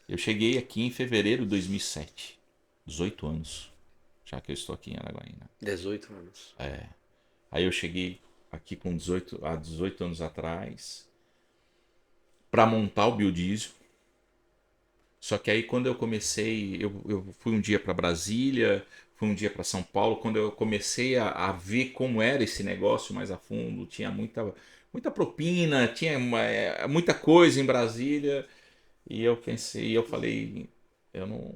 Eu cheguei aqui em fevereiro de 2007, 18 anos, já que eu estou aqui em Araguaína. 18 anos. Aí eu cheguei aqui há 18 anos atrás para montar o biodiesel. Só que aí quando eu comecei, eu fui um dia para Brasília, fui um dia para São Paulo. Quando eu comecei a ver como era esse negócio mais a fundo, tinha muita propina, tinha muita coisa em Brasília. E eu pensei, eu falei, eu não,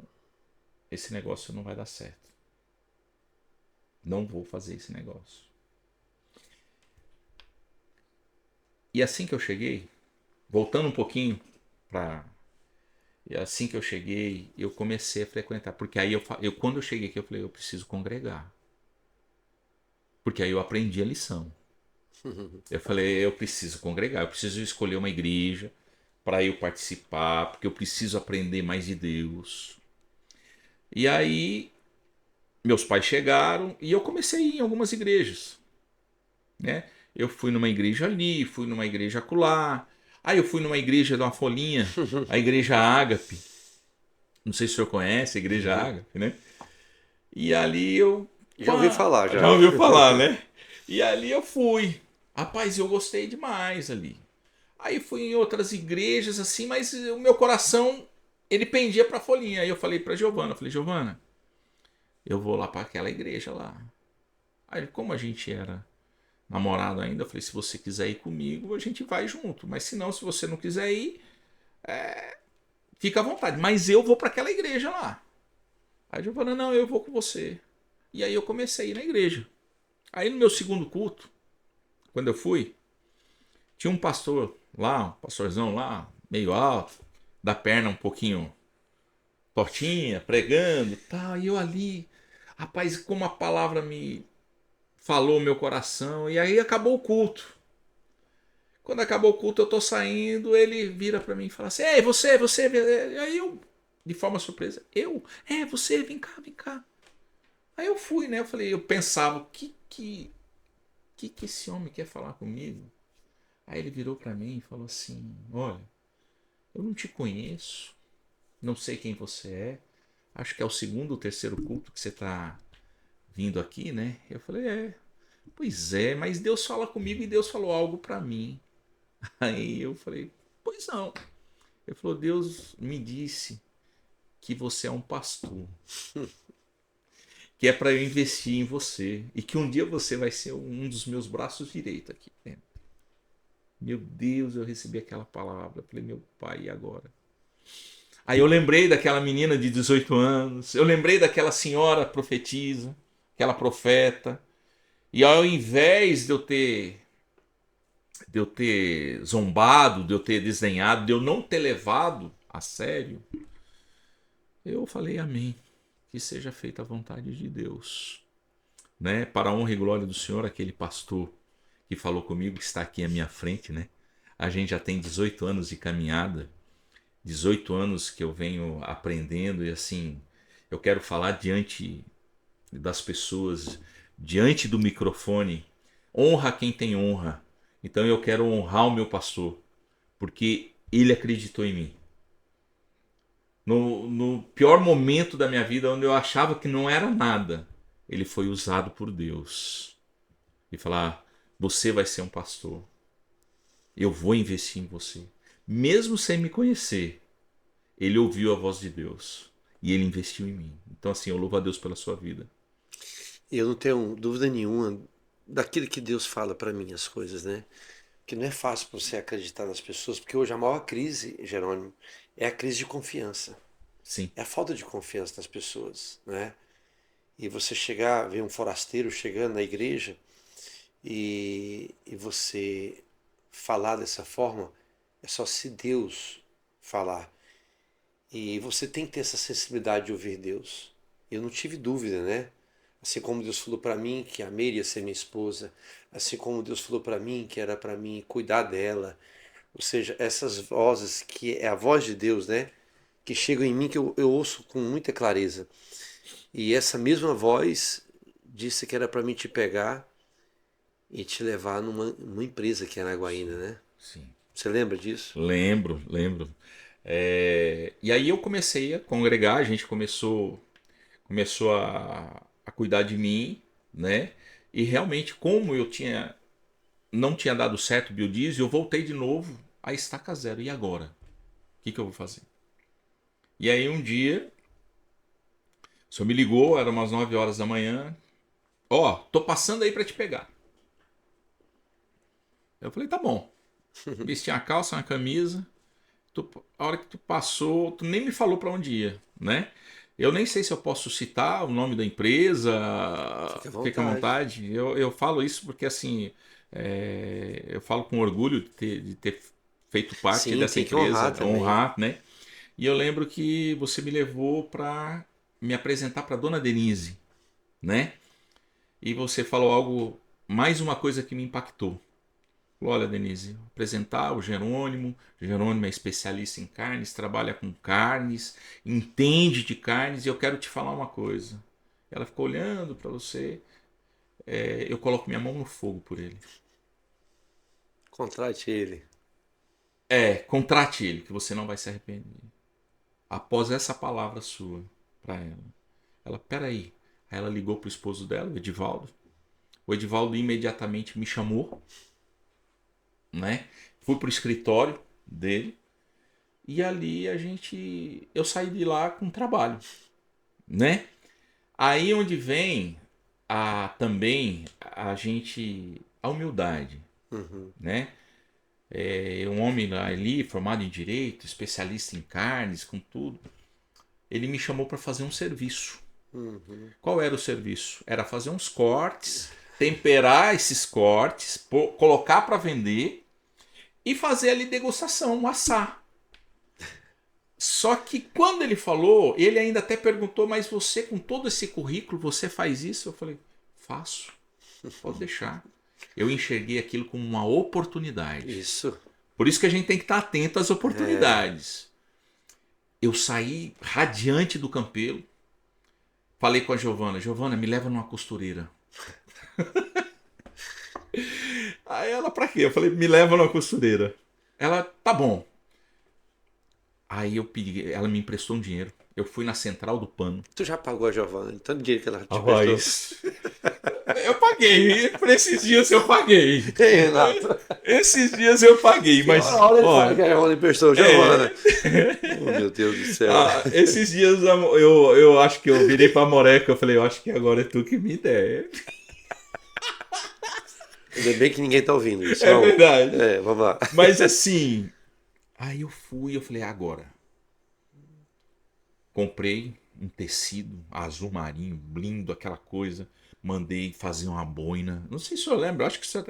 esse negócio não vai dar certo. Não vou fazer esse negócio. E assim que eu cheguei, voltando um pouquinho para. E assim que eu cheguei, eu comecei a frequentar. Porque aí quando eu cheguei aqui, eu falei, eu preciso congregar. Porque aí eu aprendi a lição. Eu falei, eu preciso congregar, eu preciso escolher uma igreja para eu participar, porque eu preciso aprender mais de Deus. E aí, meus pais chegaram e eu comecei a ir em algumas igrejas, né? Eu fui numa igreja ali, fui numa igreja acolá. Aí eu fui numa igreja de uma folhinha, a igreja Ágape. Não sei se o senhor conhece a igreja Ágape, né? E ali eu. Já ouvi falar, Já já. ouviu falar, né? E ali eu fui. Rapaz, eu gostei demais ali. Aí fui em outras igrejas assim, mas o meu coração ele pendia pra folhinha. Aí eu falei pra Giovana, eu falei, Giovana, eu vou lá para aquela igreja lá. Aí como a gente era namorado ainda, eu falei, se você quiser ir comigo, a gente vai junto. Mas se não, se você não quiser ir, fica à vontade. Mas eu vou para aquela igreja lá. Aí a Giovana, não, eu vou com você. E aí eu comecei a ir na igreja. Aí no meu segundo culto, quando eu fui, tinha um pastor lá, um pastorzão lá, meio alto, da perna um pouquinho tortinha, pregando, tal, e eu ali, rapaz, como a palavra me falou meu coração, e aí acabou o culto. Quando acabou o culto, eu tô saindo, ele vira para mim e fala assim: "Ei, você". E aí eu, de forma surpresa, você, vem cá, vem cá. Aí eu fui, né? Eu falei, eu pensava, o que esse homem quer falar comigo? Aí ele virou para mim e falou assim: "Olha, eu não te conheço, não sei quem você é. Acho que é o segundo ou terceiro culto que você tá vindo aqui, né?" Eu falei, pois é, mas Deus fala comigo e Deus falou algo para mim. Aí eu falei, pois não. Ele falou, Deus me disse que você é um pastor, que é para eu investir em você e que um dia você vai ser um dos meus braços direitos aqui dentro. Meu Deus, eu recebi aquela palavra. Eu falei, meu pai, e agora? Aí eu lembrei daquela menina de 18 anos, eu lembrei daquela senhora profetisa, aquela profeta. E ao invés de eu ter zombado, de eu ter desdenhado, de eu não ter levado a sério, eu falei amém. Que seja feita a vontade de Deus. Né? Para a honra e glória do Senhor, aquele pastor que falou comigo, que está aqui à minha frente, né? A gente já tem 18 anos de caminhada, 18 anos que eu venho aprendendo e assim, eu quero falar diante das pessoas, diante do microfone. Honra quem tem honra. Então eu quero honrar o meu pastor, porque ele acreditou em mim. No pior momento da minha vida, onde eu achava que não era nada, ele foi usado por Deus. E falar, você vai ser um pastor. Eu vou investir em você. Mesmo sem me conhecer, ele ouviu a voz de Deus. E ele investiu em mim. Então assim, eu louvo a Deus pela sua vida. Eu não tenho dúvida nenhuma daquilo que Deus fala para mim, as coisas, né? Que não é fácil para você acreditar nas pessoas, porque hoje a maior crise, Jerônimo, é a crise de confiança. Sim, É a falta de confiança nas pessoas, né? E você chegar, ver um forasteiro chegando na igreja e você falar dessa forma, é só se Deus falar. E você tem que ter essa sensibilidade de ouvir Deus. Eu não tive dúvida, né? Assim como Deus falou para mim que a Meire ia ser minha esposa, assim como Deus falou para mim que era para mim cuidar dela. Ou seja, essas vozes que é a voz de Deus, né? Que chegam em mim que eu ouço com muita clareza. E essa mesma voz disse que era para mim te pegar e te levar numa empresa que é na Guaína, né? Sim. Você lembra disso? Lembro, lembro. E aí eu comecei a congregar, a gente começou a cuidar de mim, né? E realmente, como não tinha dado certo o biodiesel, eu voltei de novo a estaca zero. E agora? O que eu vou fazer? E aí um dia, o senhor me ligou, era umas 9 horas da manhã. Ó, tô passando aí para te pegar. Eu falei, tá bom. Vesti a calça, uma camisa. A hora que tu passou, tu nem me falou para onde ia, né? Eu nem sei se eu posso citar o nome da empresa. Fica à vontade. Eu falo isso porque, assim, eu falo com orgulho de ter feito parte Sim, dessa tem que honrar empresa, também. honrar, né? E eu lembro que você me levou para me apresentar para Dona Denise, né? E você falou algo, mais uma coisa que me impactou. Olha, Denise, vou apresentar o Jerônimo. O Jerônimo é especialista em carnes, trabalha com carnes, entende de carnes e eu quero te falar uma coisa. Ela ficou olhando para você. Eu coloco minha mão no fogo por ele. Contrate ele. Contrate ele, que você não vai se arrepender. Após essa palavra sua para ela, peraí. Aí ela ligou pro esposo dela, o Edivaldo. O Edivaldo imediatamente me chamou, né? Fui pro escritório dele. E ali eu saí de lá com trabalho, né? Aí onde vem também a humildade, Uhum. né? Um homem ali formado em direito, especialista em carnes, com tudo, ele me chamou para fazer um serviço. Uhum. Qual era o serviço? Era fazer uns cortes, temperar esses cortes, colocar para vender e fazer ali degustação, assar. Só que quando ele falou, ele ainda até perguntou, mas você com todo esse currículo, você faz isso? Eu falei, faço, pode deixar. Eu enxerguei aquilo como uma oportunidade. Isso. Por isso que a gente tem que estar atento às oportunidades. Eu saí radiante do Campelo, falei com a Giovana, Giovana, me leva numa costureira. Aí ela, pra quê? Eu falei, me leva numa costureira. Ela, tá bom. Aí eu pedi, ela me emprestou um dinheiro. Eu fui na central do pano. Tu já pagou a Giovana? Tanto dinheiro que ela te Rapaz, eu paguei. Por esses dias eu paguei. Ei, Renato. Esses dias eu paguei, mas. Olha ele fala que a Giovana emprestou. Giovana. Oh, meu Deus do céu. Esses dias eu acho que eu virei pra Moreca. Eu falei, eu acho que agora é tu que me der. Ainda bem que ninguém tá ouvindo isso. É verdade. Vamos lá. Mas assim. Aí eu falei, agora. Comprei um tecido azul marinho, lindo, aquela coisa. Mandei fazer uma boina. Não sei se eu lembro, acho que isso é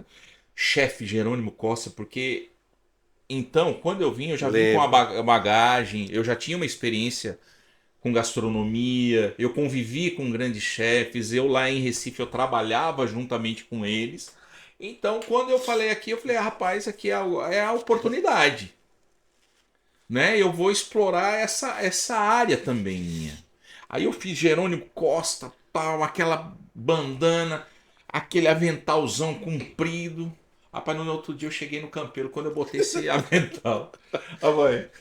chefe Jerônimo Costa, porque então, quando eu vim, eu já vim com a bagagem, eu já tinha uma experiência com gastronomia, eu convivi com grandes chefes, eu lá em Recife eu trabalhava juntamente com eles. Então, quando eu falei aqui, eu falei, rapaz, aqui é a oportunidade. Né? Eu vou explorar essa área também minha. Aí eu fiz Jerônimo Costa, tal, aquela bandana, aquele aventalzão comprido. Rapaz, no outro dia eu cheguei no Campeiro, quando eu botei esse avental. Vai.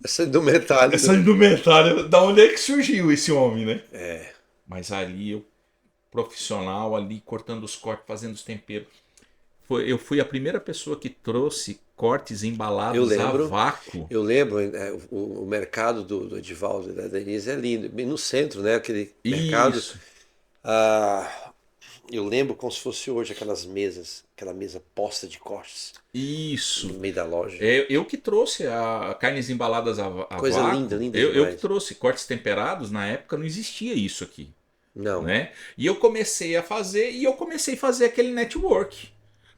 Essa indumentária. Essa indumentária, da onde é que surgiu esse homem, né? É. Mas ali eu, profissional, ali cortando os cortes, fazendo os temperos. Eu fui a primeira pessoa que trouxe cortes embalados a vácuo. Eu lembro, o mercado do Edivaldo e da Denise é lindo, bem no centro, né? Aquele mercado. Isso. Eu lembro como se fosse hoje aquelas mesas, aquela mesa posta de cortes. Isso. No meio da loja. Eu que trouxe a carnes embaladas a coisa vácuo. linda, linda eu que trouxe cortes temperados, na época não existia isso aqui. Não. Né? E eu comecei a fazer, aquele network.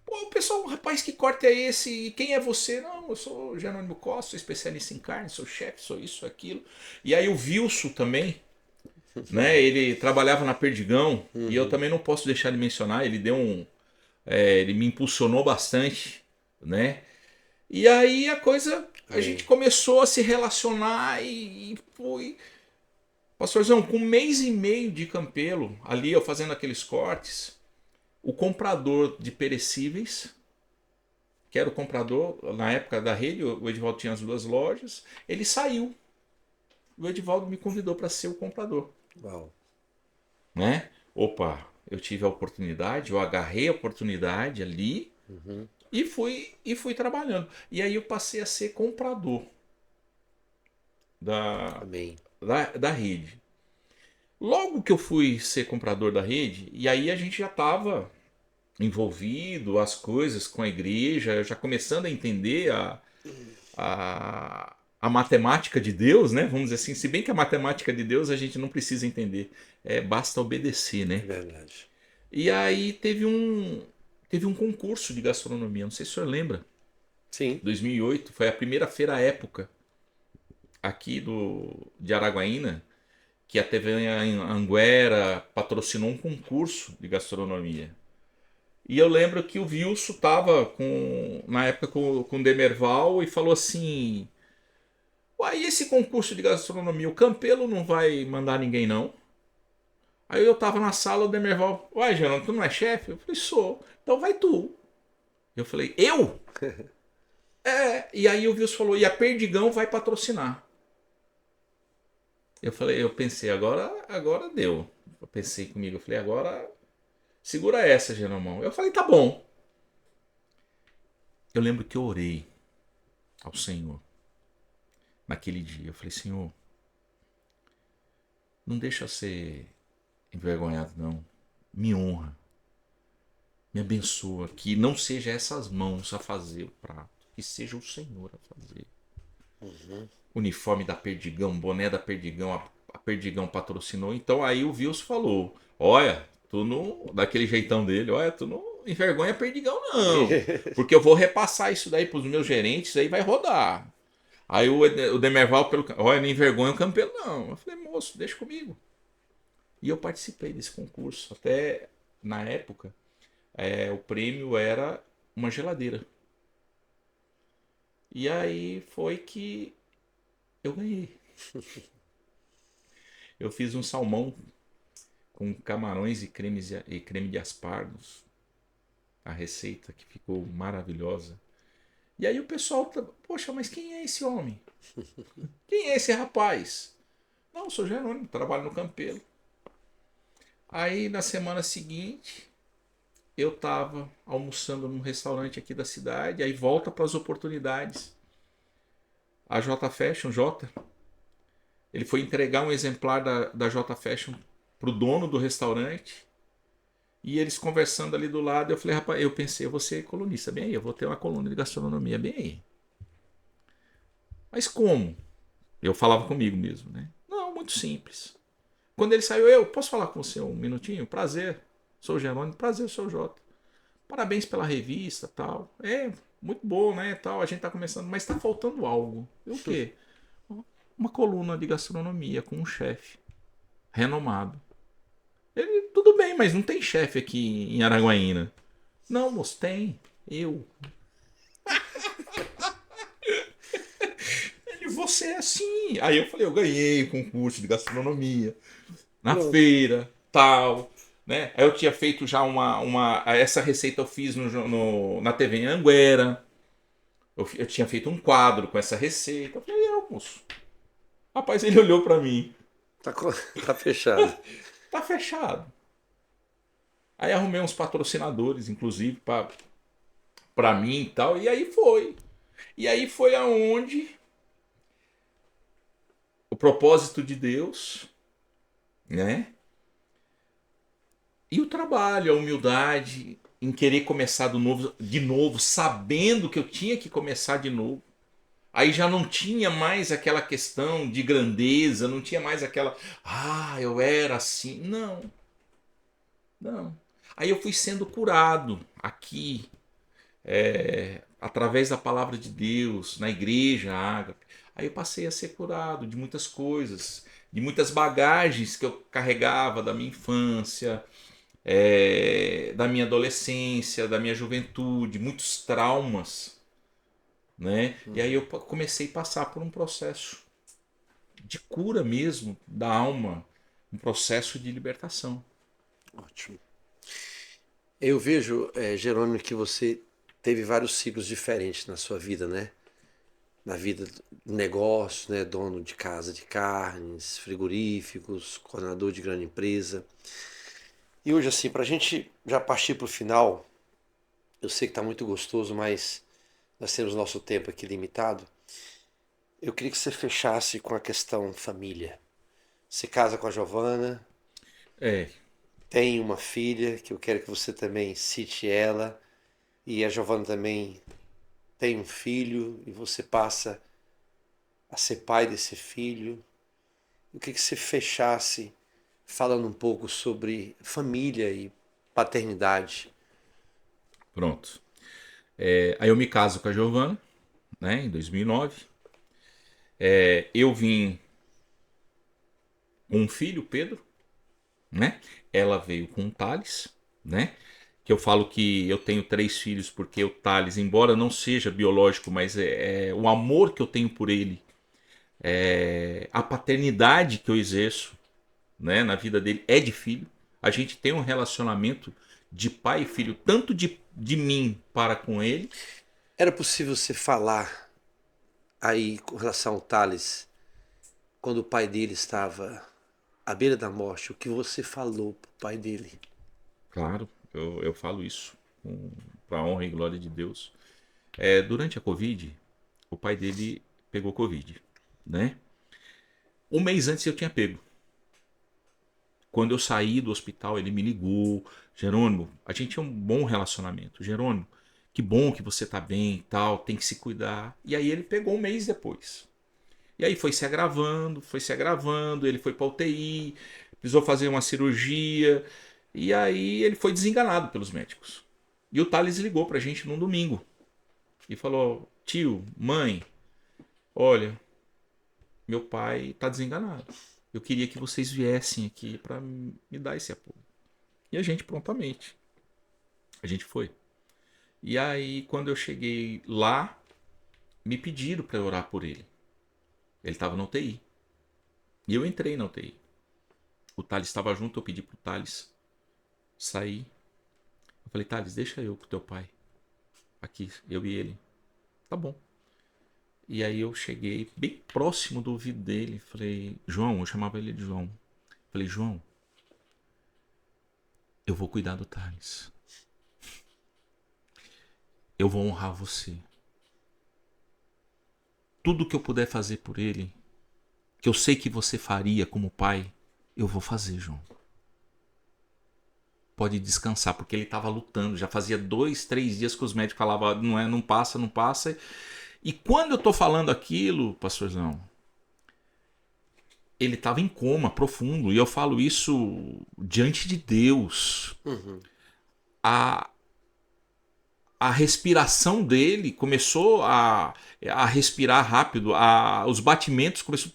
Pô, o pessoal, rapaz, que corte é esse? Quem é você? Não, eu sou Jerônimo Costa, sou especialista em carne, sou chefe, sou isso, aquilo. E aí o Wilson também, né? Ele trabalhava na Perdigão e eu Uhum. também não posso deixar de mencionar. Ele deu um, ele me impulsionou bastante, né? E aí a gente Amém. começou a se relacionar e foi. Pastorzão, com 1 mês e meio de Campelo, ali eu fazendo aqueles cortes, o comprador de perecíveis, que era o comprador na época da rede, o Edivaldo tinha as 2 lojas, ele saiu. O Edivaldo me convidou para ser o comprador, Uau. né? Opa, eu tive a oportunidade, eu agarrei a oportunidade ali Uhum. e fui trabalhando. E aí eu passei a ser comprador da, Amém. da rede. Logo que eu fui ser comprador da rede, e aí a gente já estava envolvido, as coisas com a igreja, já começando a entender a matemática de Deus, né? Vamos dizer assim, se bem que a matemática de Deus a gente não precisa entender, basta obedecer, É né? verdade. E aí teve um concurso de gastronomia, não sei se o senhor lembra, Sim. 2008, foi a primeira feira época aqui de Araguaína, que a TV Anguera patrocinou um concurso de gastronomia. E eu lembro que o Wilson estava na época com o Demerval e falou assim: Uai, e esse concurso de gastronomia, o Campelo não vai mandar ninguém não? Aí eu tava na sala, o Demerval, uai, Geraldo, tu não é chefe? Eu falei, sou. Então vai tu. Eu falei, eu? E aí o Wilson falou, e a Perdigão vai patrocinar. Eu pensei, agora deu. Eu pensei comigo, eu falei, agora segura essa, Geralmão. Eu falei, tá bom. Eu lembro que eu orei ao Senhor naquele dia. Eu falei, Senhor, não deixa eu ser envergonhado, não. Me honra, me abençoa, que não seja essas mãos a fazer o prato, que seja o Senhor a fazer. Uhum. Uniforme da Perdigão, boné da Perdigão, a Perdigão patrocinou. Então aí o Wilson falou: Olha, tu não. Daquele jeitão dele, olha, tu não envergonha a Perdigão, não. Porque eu vou repassar isso daí pros meus gerentes, aí vai rodar. Aí o Demerval, olha, não envergonha o Campelo, não. Eu falei, moço, deixa comigo. E eu participei desse concurso. Até na época, o prêmio era uma geladeira. E aí foi que eu ganhei. Eu fiz um salmão com camarões e creme de aspargos. A receita que ficou maravilhosa. E aí o pessoal, poxa, mas quem é esse homem? Quem é esse rapaz? Não, eu sou Jerônimo, trabalho no Campelo. Aí na semana seguinte, eu tava almoçando num restaurante aqui da cidade, aí volta para as oportunidades. A J Fashion, J, ele foi entregar um exemplar da J Fashion pro dono do restaurante. E eles conversando ali do lado, eu falei, rapaz, eu pensei, eu vou ser colunista, bem aí, eu vou ter uma coluna de gastronomia, bem aí. Mas como? Eu falava comigo mesmo, né? Não, muito simples. Quando ele saiu, eu posso falar com você um minutinho? Prazer, sou o Jerônimo, prazer, sou o Jota. Parabéns pela revista, tal. Muito bom, né, tal, a gente tá começando, mas tá faltando algo. E o quê? Uma coluna de gastronomia com um chefe renomado. Ele, tudo bem, mas não tem chefe aqui em Araguaína. Não, moço, tem. Eu. Ele, você é assim. Aí eu falei, eu ganhei o concurso de gastronomia na Pronto. feira, tal, né? Aí eu tinha feito já essa receita eu fiz na TV Anguera. Eu tinha feito um quadro com essa receita. Eu falei, moço. Rapaz, ele olhou pra mim. Tá, tá fechado. Tá fechado. Aí arrumei uns patrocinadores, inclusive, pra mim e tal. E aí foi. E aí foi aonde o propósito de Deus, né? E o trabalho, a humildade em querer começar de novo, sabendo que eu tinha que começar de novo. Aí já não tinha mais aquela questão de grandeza, não tinha mais aquela, eu era assim. Não, não. Aí eu fui sendo curado aqui, através da palavra de Deus, na igreja, Ágape. Aí eu passei a ser curado de muitas coisas, de muitas bagagens que eu carregava da minha infância, da minha adolescência, da minha juventude, muitos traumas, né? E aí eu comecei a passar por um processo de cura mesmo da alma, um processo de libertação. Ótimo. Eu vejo, Jerônimo, que você teve vários ciclos diferentes na sua vida, né? Na vida do negócio, né? Dono de casa de carnes, frigoríficos, coordenador de grande empresa. E hoje, assim, para a gente já partir para o final, eu sei que está muito gostoso, mas nós temos nosso tempo aqui limitado. Eu queria que você fechasse com a questão família. Você casa com a Giovana, É, tem uma filha, que eu quero que você também cite ela, e a Giovana também tem um filho, e você passa a ser pai desse filho. Eu queria que você fechasse falando um pouco sobre família e paternidade. pronto. Aí eu me caso com a Giovana, né, em 2009. Eu vim com um filho, Pedro, né? Ela veio com o Thales, né? Que eu falo que eu tenho 3 filhos porque o Thales, embora não seja biológico, mas é o amor que eu tenho por ele, a paternidade que eu exerço, né, na vida dele é de filho. A gente tem um relacionamento de pai e filho, tanto de mim para com ele. Era possível você falar aí com relação ao Thales, quando o pai dele estava à beira da morte, o que você falou pro pai dele? Claro, eu falo isso para a honra e glória de Deus. Durante a Covid, o pai dele pegou Covid, né? Um mês antes eu tinha pego. Quando eu saí do hospital, ele me ligou. Jerônimo, a gente tinha um bom relacionamento. Jerônimo, que bom que você tá bem e tal, tem que se cuidar. E aí ele pegou um mês depois. E aí foi se agravando, ele foi pra UTI, precisou fazer uma cirurgia. E aí ele foi desenganado pelos médicos. E o Thales ligou pra gente num domingo. E falou, tio, mãe, olha, meu pai tá desenganado. Eu queria que vocês viessem aqui para me dar esse apoio. E a gente prontamente. A gente foi. E aí, quando eu cheguei lá, me pediram para orar por ele. Ele estava na UTI. E eu entrei na UTI. O Thales estava junto, eu pedi pro Thales sair. Eu falei, Thales, deixa eu com teu pai. Aqui, eu e ele. Tá bom. E aí eu cheguei bem próximo do ouvido dele. Falei, João, eu chamava ele de João. Falei, João, eu vou cuidar do Thales. Eu vou honrar você. Tudo que eu puder fazer por ele, que eu sei que você faria como pai, eu vou fazer, João. Pode descansar, porque ele estava lutando. Já fazia 2, 3 dias que os médicos falavam, não passa, não passa. E quando eu tô falando aquilo, pastorzão, ele estava em coma profundo. E eu falo isso diante de Deus. A, a respiração dele começou a respirar rápido. Os batimentos começaram.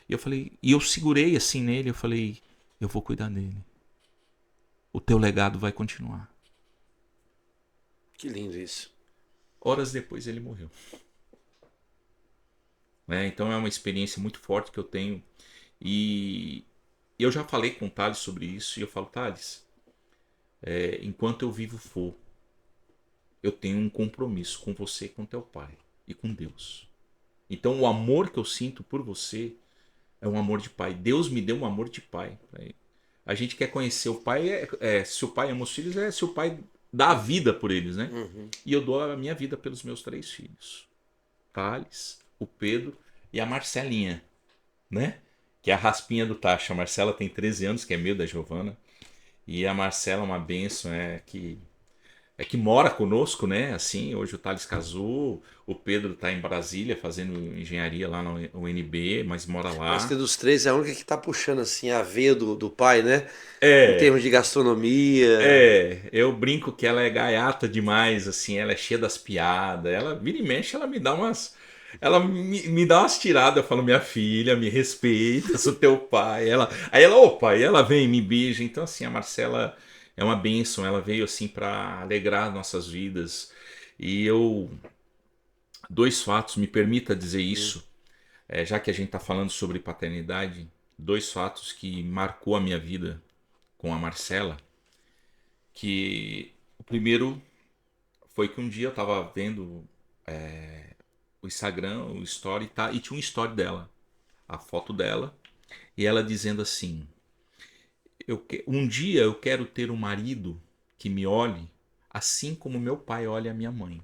E eu falei, e eu segurei assim nele. Eu falei, eu vou cuidar dele. O teu legado vai continuar. Que lindo isso. Horas depois ele morreu. Então é uma experiência muito forte que eu tenho. E eu já falei com o Thales sobre isso. E eu falo, Thales, enquanto eu vivo for, eu tenho um compromisso com você e com teu pai. E com Deus. Então o amor que eu sinto por você é um amor de pai. Deus me deu um amor de pai. A gente quer conhecer o pai. Se o pai ama os filhos, se o pai dá a vida por eles, né? E eu dou a minha vida pelos meus 3 filhos. Thales, o Pedro e a Marcelinha, né? Que é a raspinha do tacho. A Marcela tem 13 anos, que é meio da Giovana. E a Marcela é uma bênção, que mora conosco, né? Assim, hoje o Thales casou, o Pedro está em Brasília fazendo engenharia lá na UNB, mas mora lá. Acho que dos 3 é a única que tá puxando assim a veia do pai, né? Em É, termos de gastronomia. eu brinco que ela é gaiata demais, assim, ela é cheia das piadas, ela vira e mexe, ela me dá Ela me dá umas tiradas, eu falo, minha filha, me respeita, sou teu pai. Aí ela, opa, aí ela vem e me beija. Então, assim, a Marcela é uma bênção, ela veio assim para alegrar nossas vidas. E eu, dois fatos, me permita dizer Hum, isso, já que a gente está falando sobre paternidade, dois fatos que marcou a minha vida com a Marcela, que o primeiro foi que um dia eu estava vendo o Instagram, o story, tá, e tinha um story dela, a foto dela, e ela dizendo assim: um dia eu quero ter um marido que me olhe assim como meu pai olha a minha mãe.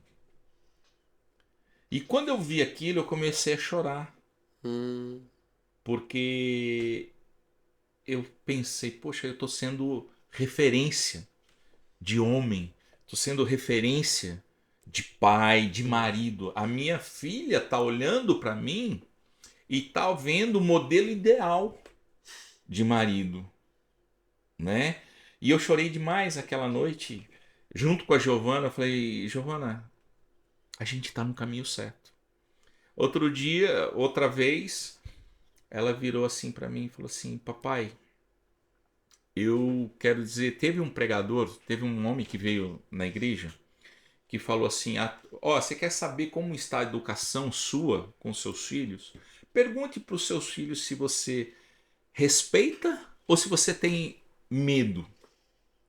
E quando eu vi aquilo, eu comecei a chorar, hum, porque eu pensei, poxa, eu estou sendo referência de homem, estou sendo referência de pai, de marido. A minha filha está olhando para mim e está vendo o modelo ideal de marido, né? E eu chorei demais aquela noite, junto com a Giovana. Eu falei, Giovana, a gente está no caminho certo. Outro dia, outra vez, ela virou assim para mim e falou assim: papai, eu quero dizer, teve um pregador, teve um homem que veio na igreja que falou assim: ó, você quer saber como está a educação sua com seus filhos? Pergunte para os seus filhos se você respeita ou se você tem medo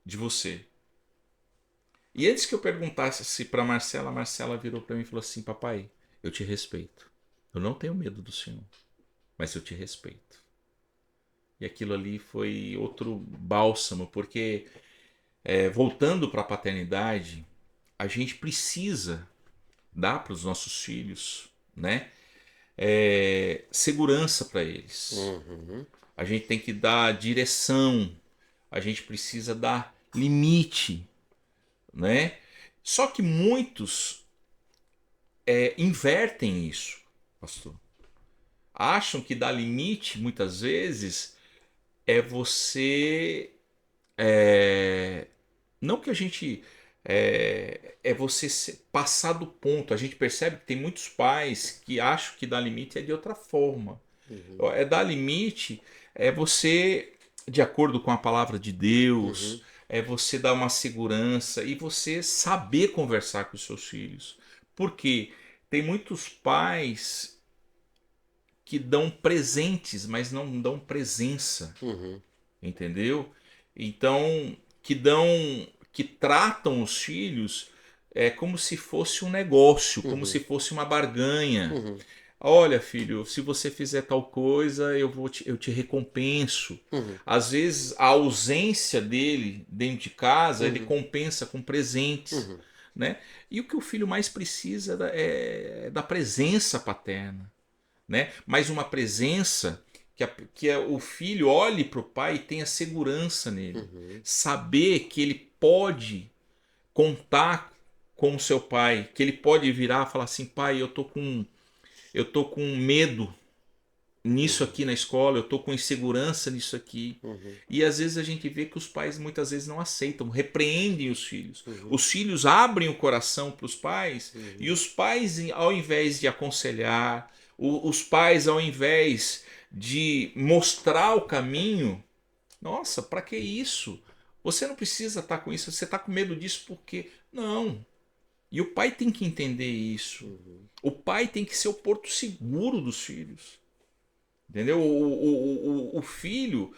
de você. E antes que eu perguntasse para Marcela, a Marcela virou para mim e falou assim: papai, eu te respeito. Eu não tenho medo do Senhor, mas eu te respeito. E aquilo ali foi outro bálsamo, porque voltando para a paternidade, a gente precisa dar para os nossos filhos, né? Segurança para eles. uhum, A gente tem que dar direção. A gente precisa dar limite, né? Só que muitos invertem isso, pastor. Acham que dar limite, muitas vezes, é você. Não que a gente. É você passar do ponto. A gente percebe que tem muitos pais que acham que dar limite é de outra forma. uhum, Dar limite é você, de acordo com a palavra de Deus, uhum, é você dar uma segurança e você saber conversar com os seus filhos. Porque tem muitos pais que dão presentes, mas não dão presença, uhum, entendeu? Então, que tratam os filhos como se fosse um negócio, como se uhum, fosse uma barganha. uhum, Olha, filho, se você fizer tal coisa, eu te recompenso. uhum, Às vezes, a ausência dele dentro de casa, ele uhum, compensa com presentes, uhum, né? E o que o filho mais precisa é da presença paterna, né? Mas uma presença que o filho olhe para o pai e tenha segurança nele. uhum, Saber que ele pode contar com o seu pai, que ele pode virar e falar assim: pai, eu tô com medo nisso uhum, aqui na escola, eu tô com insegurança nisso aqui. uhum, E às vezes a gente vê que os pais muitas vezes não aceitam, repreendem os filhos. uhum, Os filhos abrem o coração para os pais e uhum, os pais, ao invés de aconselhar, os pais, ao invés de mostrar o caminho, nossa, para que isso? Você não precisa estar com isso, você está com medo disso porque. Não. E o pai tem que entender isso. uhum, O pai tem que ser o porto seguro dos filhos. Entendeu? O filho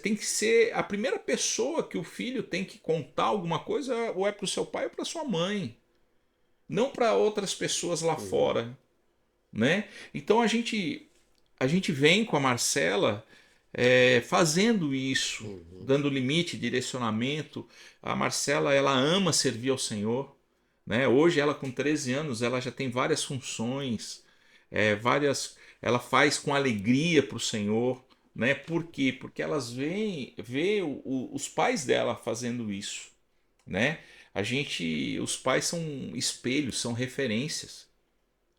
tem que ser a primeira pessoa que o filho tem que contar alguma coisa, ou é para o seu pai ou para sua mãe, não para outras pessoas lá uhum, fora, né? Então a gente vem com a Marcela fazendo isso, uhum, dando limite, direcionamento. A Marcela, ela ama servir ao Senhor, né? Hoje ela com 13 anos, ela já tem várias funções, ela faz com alegria para o Senhor, né? Por quê? Porque elas vê os pais dela fazendo isso, né? Os pais são espelhos, são referências,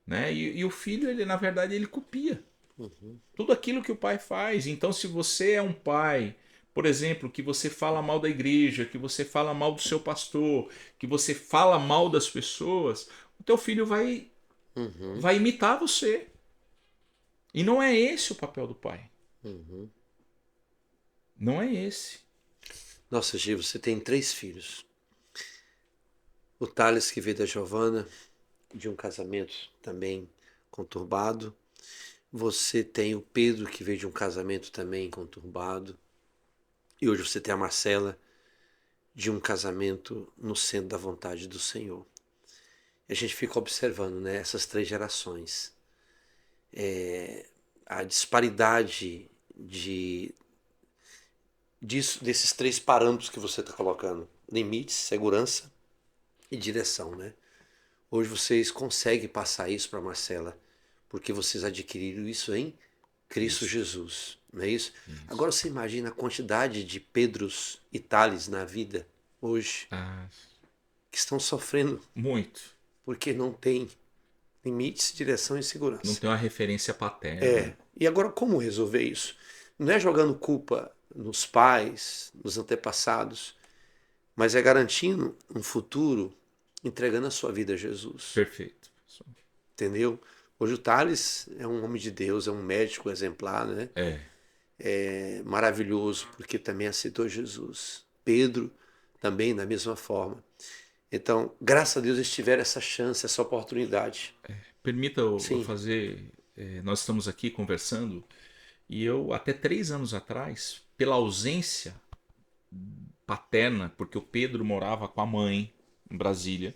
né? E o filho, ele na verdade, ele copia uhum, tudo aquilo que o pai faz. Então, se você é um pai, por exemplo, que você fala mal da igreja, que você fala mal do seu pastor, que você fala mal das pessoas, o teu filho vai Uhum. vai imitar você. E não é esse o papel do pai. Uhum. Não é esse. Nossa, Gi, você tem 3 filhos. O Thales, que veio da Giovana, de um casamento também conturbado. Você tem o Pedro, que veio de um casamento também conturbado. E hoje você tem a Marcela, de um casamento no centro da vontade do Senhor. E a gente fica observando, né, essas 3 gerações. A disparidade desses 3 parâmetros que você está colocando. Limites, segurança e direção, né? Hoje vocês conseguem passar isso para a Marcela, porque vocês adquiriram isso em Cristo Jesus, não é isso? Isso. Agora você imagina a quantidade de Pedros e Tales na vida hoje Ah, que estão sofrendo muito. porque não tem limites, direção e Não segurança. tem uma referência paterna. E agora como resolver isso? Não é jogando culpa nos pais, nos antepassados, mas é garantindo um futuro entregando a sua vida a Jesus. Perfeito. Entendeu? Hoje o Thales é um homem de Deus, é um médico exemplar, né? É. É maravilhoso porque também aceitou Jesus. Pedro também da mesma forma. Então, graças a Deus eles tiveram essa chance, essa oportunidade. Permita eu Sim. fazer. Nós estamos aqui conversando e eu, até 3 anos atrás, pela ausência paterna, porque o Pedro morava com a mãe em Brasília,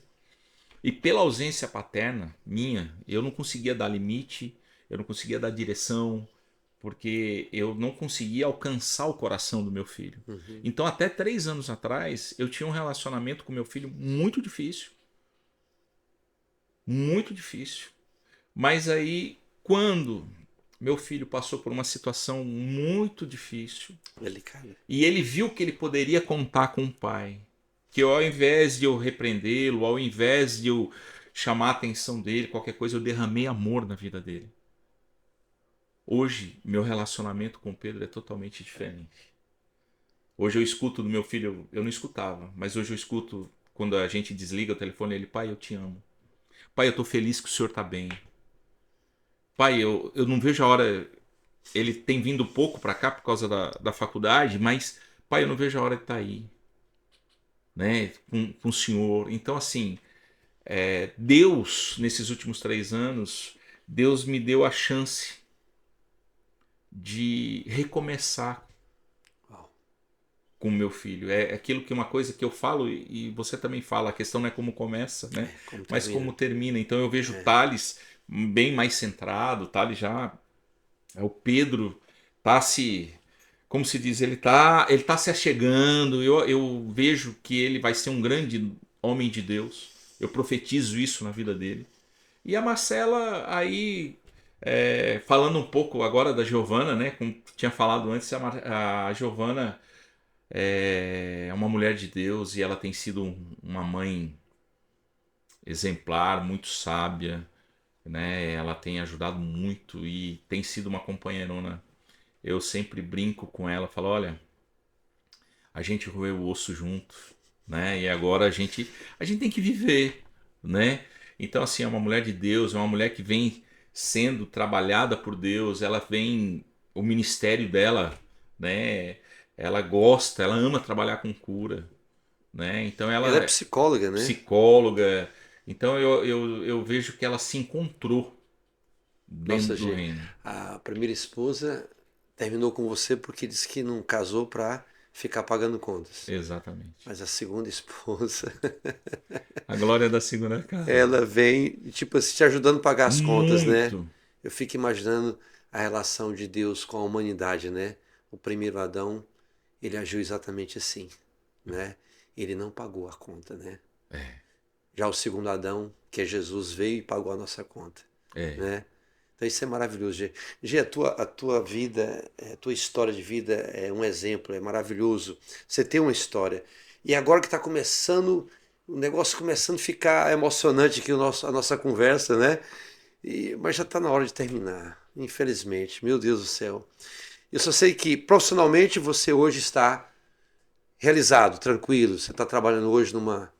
e pela ausência paterna minha, eu não conseguia dar limite, eu não conseguia dar direção, porque eu não conseguia alcançar o coração do meu filho. Uhum. Então, até 3 anos atrás, eu tinha um relacionamento com meu filho muito difícil. Muito difícil. Mas aí, quando meu filho passou por uma situação muito difícil Delicado. e ele viu que ele poderia contar com o pai, que ao invés de eu repreendê-lo, ao invés de eu chamar a atenção dele, qualquer coisa, eu derramei amor na vida dele. Hoje, meu relacionamento com o Pedro é totalmente diferente. Hoje eu escuto do meu filho, eu não escutava, mas hoje eu escuto quando a gente desliga o telefone, ele: pai, eu te amo. Pai, eu tô feliz que o senhor tá bem. Pai, eu não vejo a hora. Ele tem vindo pouco para cá por causa da faculdade, mas, pai, eu não vejo a hora de estar aí, né, com o senhor. Então, assim, Deus, nesses últimos 3 anos, Deus me deu a chance de recomeçar Uau. com o meu filho. É aquilo que uma coisa que eu falo e você também fala, a questão não é como começa, né, Como mas termina. como termina. Então eu vejo Thales bem mais centrado, Thales já o Pedro tá se, como se diz, ele tá se achegando. Eu vejo que ele vai ser um grande homem de Deus. Eu profetizo isso na vida dele. E a Marcela aí, falando um pouco agora da Giovana, né? Como tinha falado antes, a Giovana é uma mulher de Deus e ela tem sido uma mãe exemplar, muito sábia, né? Ela tem ajudado muito e tem sido uma companheirona. Eu sempre brinco com ela, falo: olha, a gente roeu o osso junto, né? E agora a gente tem que viver, né? Então, assim, é uma mulher de Deus, é uma mulher que vem sendo trabalhada por Deus, ela vem, o ministério dela, né? Ela gosta, ela ama trabalhar com cura, né? Então Ela é ela é psicóloga, né? psicóloga, então eu vejo que ela se encontrou Nossa, dentro do G, reino. a primeira esposa terminou com você porque disse que não casou para ficar pagando contas. Exatamente. Mas a segunda esposa, A glória da segunda casa. ela vem, tipo assim, te ajudando a pagar as contas, né? Muito. Eu fico imaginando a relação de Deus com a humanidade, né? O primeiro Adão, ele agiu exatamente assim, né? Ele não pagou a conta, né? Já o segundo Adão, que é Jesus, veio e pagou a nossa conta, É. né? Então isso é maravilhoso, Gê. Gê, a tua vida, a tua história de vida é um exemplo, é maravilhoso. Você tem uma história. E agora que está começando, o negócio começando a ficar emocionante aqui a nossa conversa, né? Mas já está na hora de terminar, infelizmente. Meu Deus do céu. Eu só sei que profissionalmente você hoje está realizado, tranquilo. Você está trabalhando hoje numa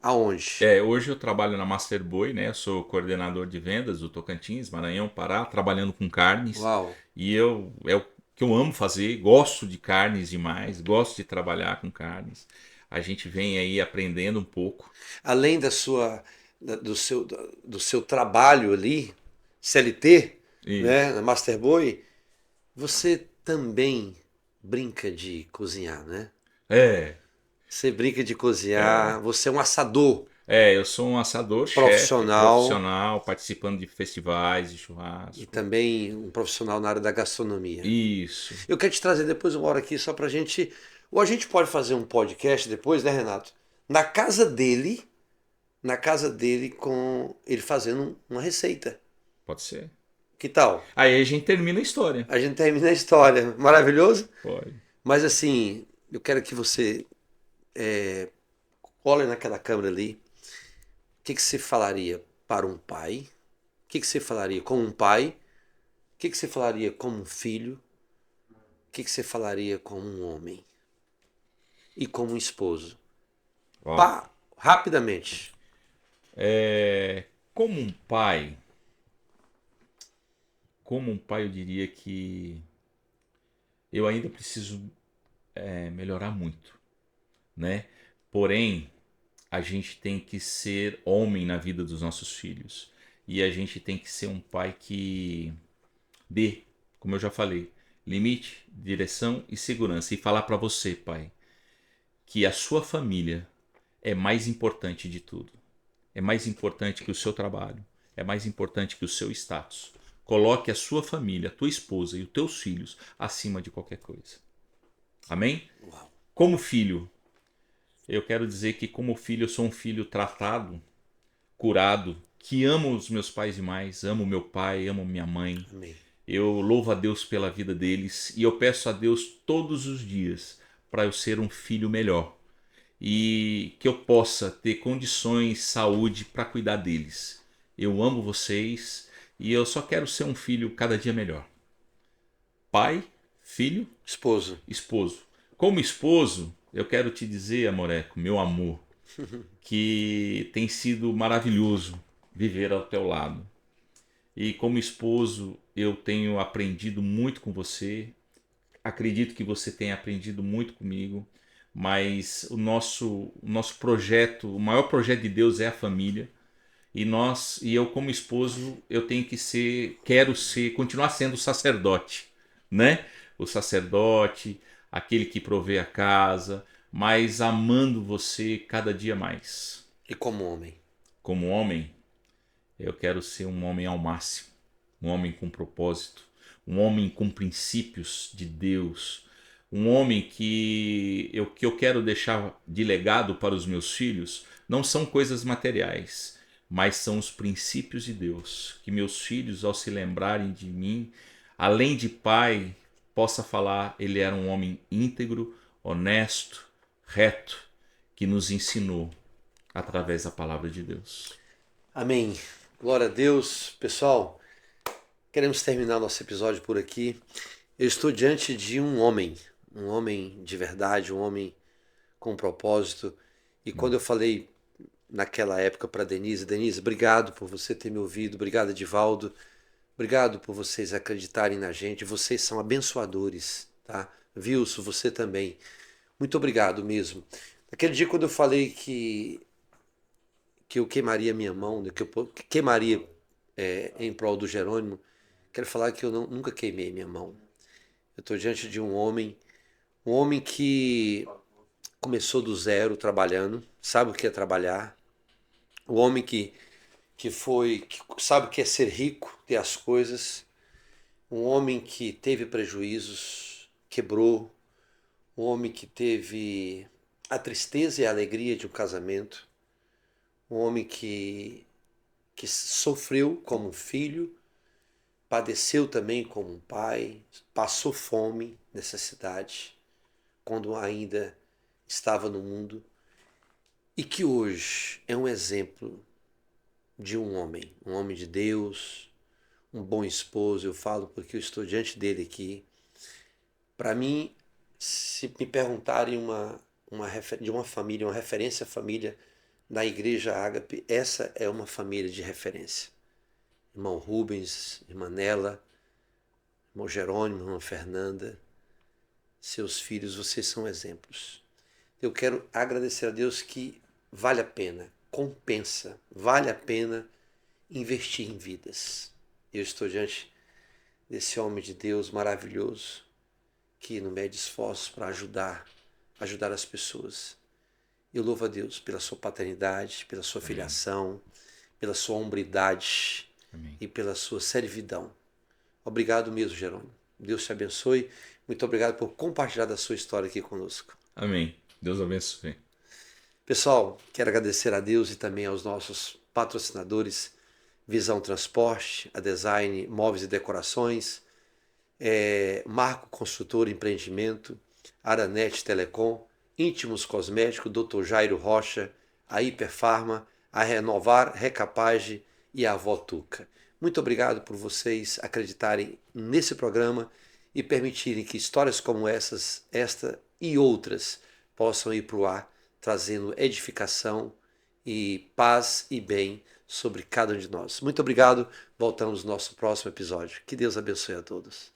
Aonde? Hoje eu trabalho na Masterboy, né? Eu sou coordenador de vendas do Tocantins, Maranhão, Pará, trabalhando com carnes. Uau! E é o que eu amo fazer, gosto de carnes demais, gosto de trabalhar com carnes. A gente vem aí aprendendo um pouco. Além do seu trabalho ali, CLT, né, Isso. na Masterboy, você também brinca de cozinhar, né? É, Você brinca de cozinhar, é. você é um assador Eu sou um assador, chefe, profissional profissional, participando de festivais de e churrasco. também um profissional na área da gastronomia. Isso. Eu quero te trazer depois uma hora aqui só pra gente. Ou a gente pode fazer um podcast depois, né, Renato? Na casa dele, na casa dele, com ele fazendo uma receita. Pode ser. Que tal? Aí a gente termina a história. A gente termina a história. Maravilhoso? Pode. Mas assim, eu quero que você olhe naquela câmera ali. O que você falaria para um pai? O que você falaria com um pai? O que você falaria como um filho? O que você falaria como um homem? E como um esposo? Ó, Pá, rapidamente. como um como um pai eu diria que eu ainda preciso melhorar muito, né? Porém, a gente tem que ser homem na vida dos nossos filhos. E a gente tem que ser um pai que dê, como eu já falei, limite, direção e segurança. E falar para você, pai, que a sua família é mais importante de tudo. É mais importante que o seu trabalho. É mais importante que o seu status. Coloque a sua família, a tua esposa e os teus filhos acima de qualquer coisa. Amém? Uau. Como filho, eu quero dizer que como filho eu sou um filho tratado, curado, que amo os meus pais demais, amo meu pai, amo minha mãe. Amém. Eu louvo a Deus pela vida deles e eu peço a Deus todos os dias para eu ser um filho melhor e que eu possa ter condições, saúde para cuidar deles. Eu amo vocês e eu só quero ser um filho cada dia melhor. Pai, filho, Esposo. esposo. Como esposo, eu quero te dizer, Amoreco, meu amor, que tem sido maravilhoso viver ao teu lado. E como esposo, eu tenho aprendido muito com você. Acredito que você tenha aprendido muito comigo. Mas o nosso projeto, o maior projeto de Deus é a família. E eu como esposo, eu tenho que ser, quero ser, continuar sendo o sacerdote, né? O sacerdote, aquele que provê a casa, mas amando você cada dia mais. E como homem. Como homem, eu quero ser um homem ao máximo, um homem com propósito, um homem com princípios de Deus, um homem que eu quero deixar de legado para os meus filhos não são coisas materiais, mas são os princípios de Deus, que meus filhos, ao se lembrarem de mim, além de pai, possa falar, ele era um homem íntegro, honesto, reto, que nos ensinou através da palavra de Deus. Amém. Glória a Deus. Pessoal, queremos terminar nosso episódio por aqui. Eu estou diante de um homem de verdade, um homem com propósito. E quando eu falei naquela época para Denise, Denise, obrigado por você ter me ouvido, obrigado, Edivaldo, obrigado por vocês acreditarem na gente, vocês são abençoadores, tá? Wilson, você também. Muito obrigado mesmo. Naquele dia quando eu falei que eu queimaria minha mão, né, que eu queimaria em prol do Jerônimo, quero falar que eu nunca queimei minha mão. Eu estou diante de um homem que começou do zero trabalhando, sabe o que é trabalhar, um homem que sabe o que é ser rico, ter as coisas, um homem que teve prejuízos, quebrou, um homem que teve a tristeza e a alegria de um casamento, um homem que sofreu como um filho, padeceu também como um pai, passou fome, necessidade, quando ainda estava no mundo, e que hoje é um exemplo de um homem de Deus, um bom esposo. Eu falo porque eu estou diante dele aqui. Para mim, se me perguntarem de uma família, uma referência à família, na Igreja Ágape, essa é uma família de referência. Irmão Rubens, irmã Nela, irmão Jerônimo, irmã Fernanda, seus filhos, vocês são exemplos. Eu quero agradecer a Deus que vale a pena, compensa, vale a pena investir em vidas. Eu estou diante desse homem de Deus maravilhoso que não mede esforços para ajudar as pessoas. Eu louvo a Deus pela sua paternidade, pela sua filiação, pela sua hombridade e pela sua servidão. Obrigado mesmo, Jerônimo. Deus te abençoe. Muito obrigado por compartilhar da sua história aqui conosco. Amém. Deus abençoe. Pessoal, quero agradecer a Deus e também aos nossos patrocinadores, Visão Transporte, a Design Móveis e Decorações, Marco Construtor Empreendimento, Aranet Telecom, Íntimos Cosméticos, Dr. Jairo Rocha, a Hiperfarma, a Renovar Recapage e a Avó Tuca. Muito obrigado por vocês acreditarem nesse programa e permitirem que histórias como essas, esta e outras, possam ir para o ar, trazendo edificação e paz e bem sobre cada um de nós. Muito obrigado. Voltamos no nosso próximo episódio. Que Deus abençoe a todos.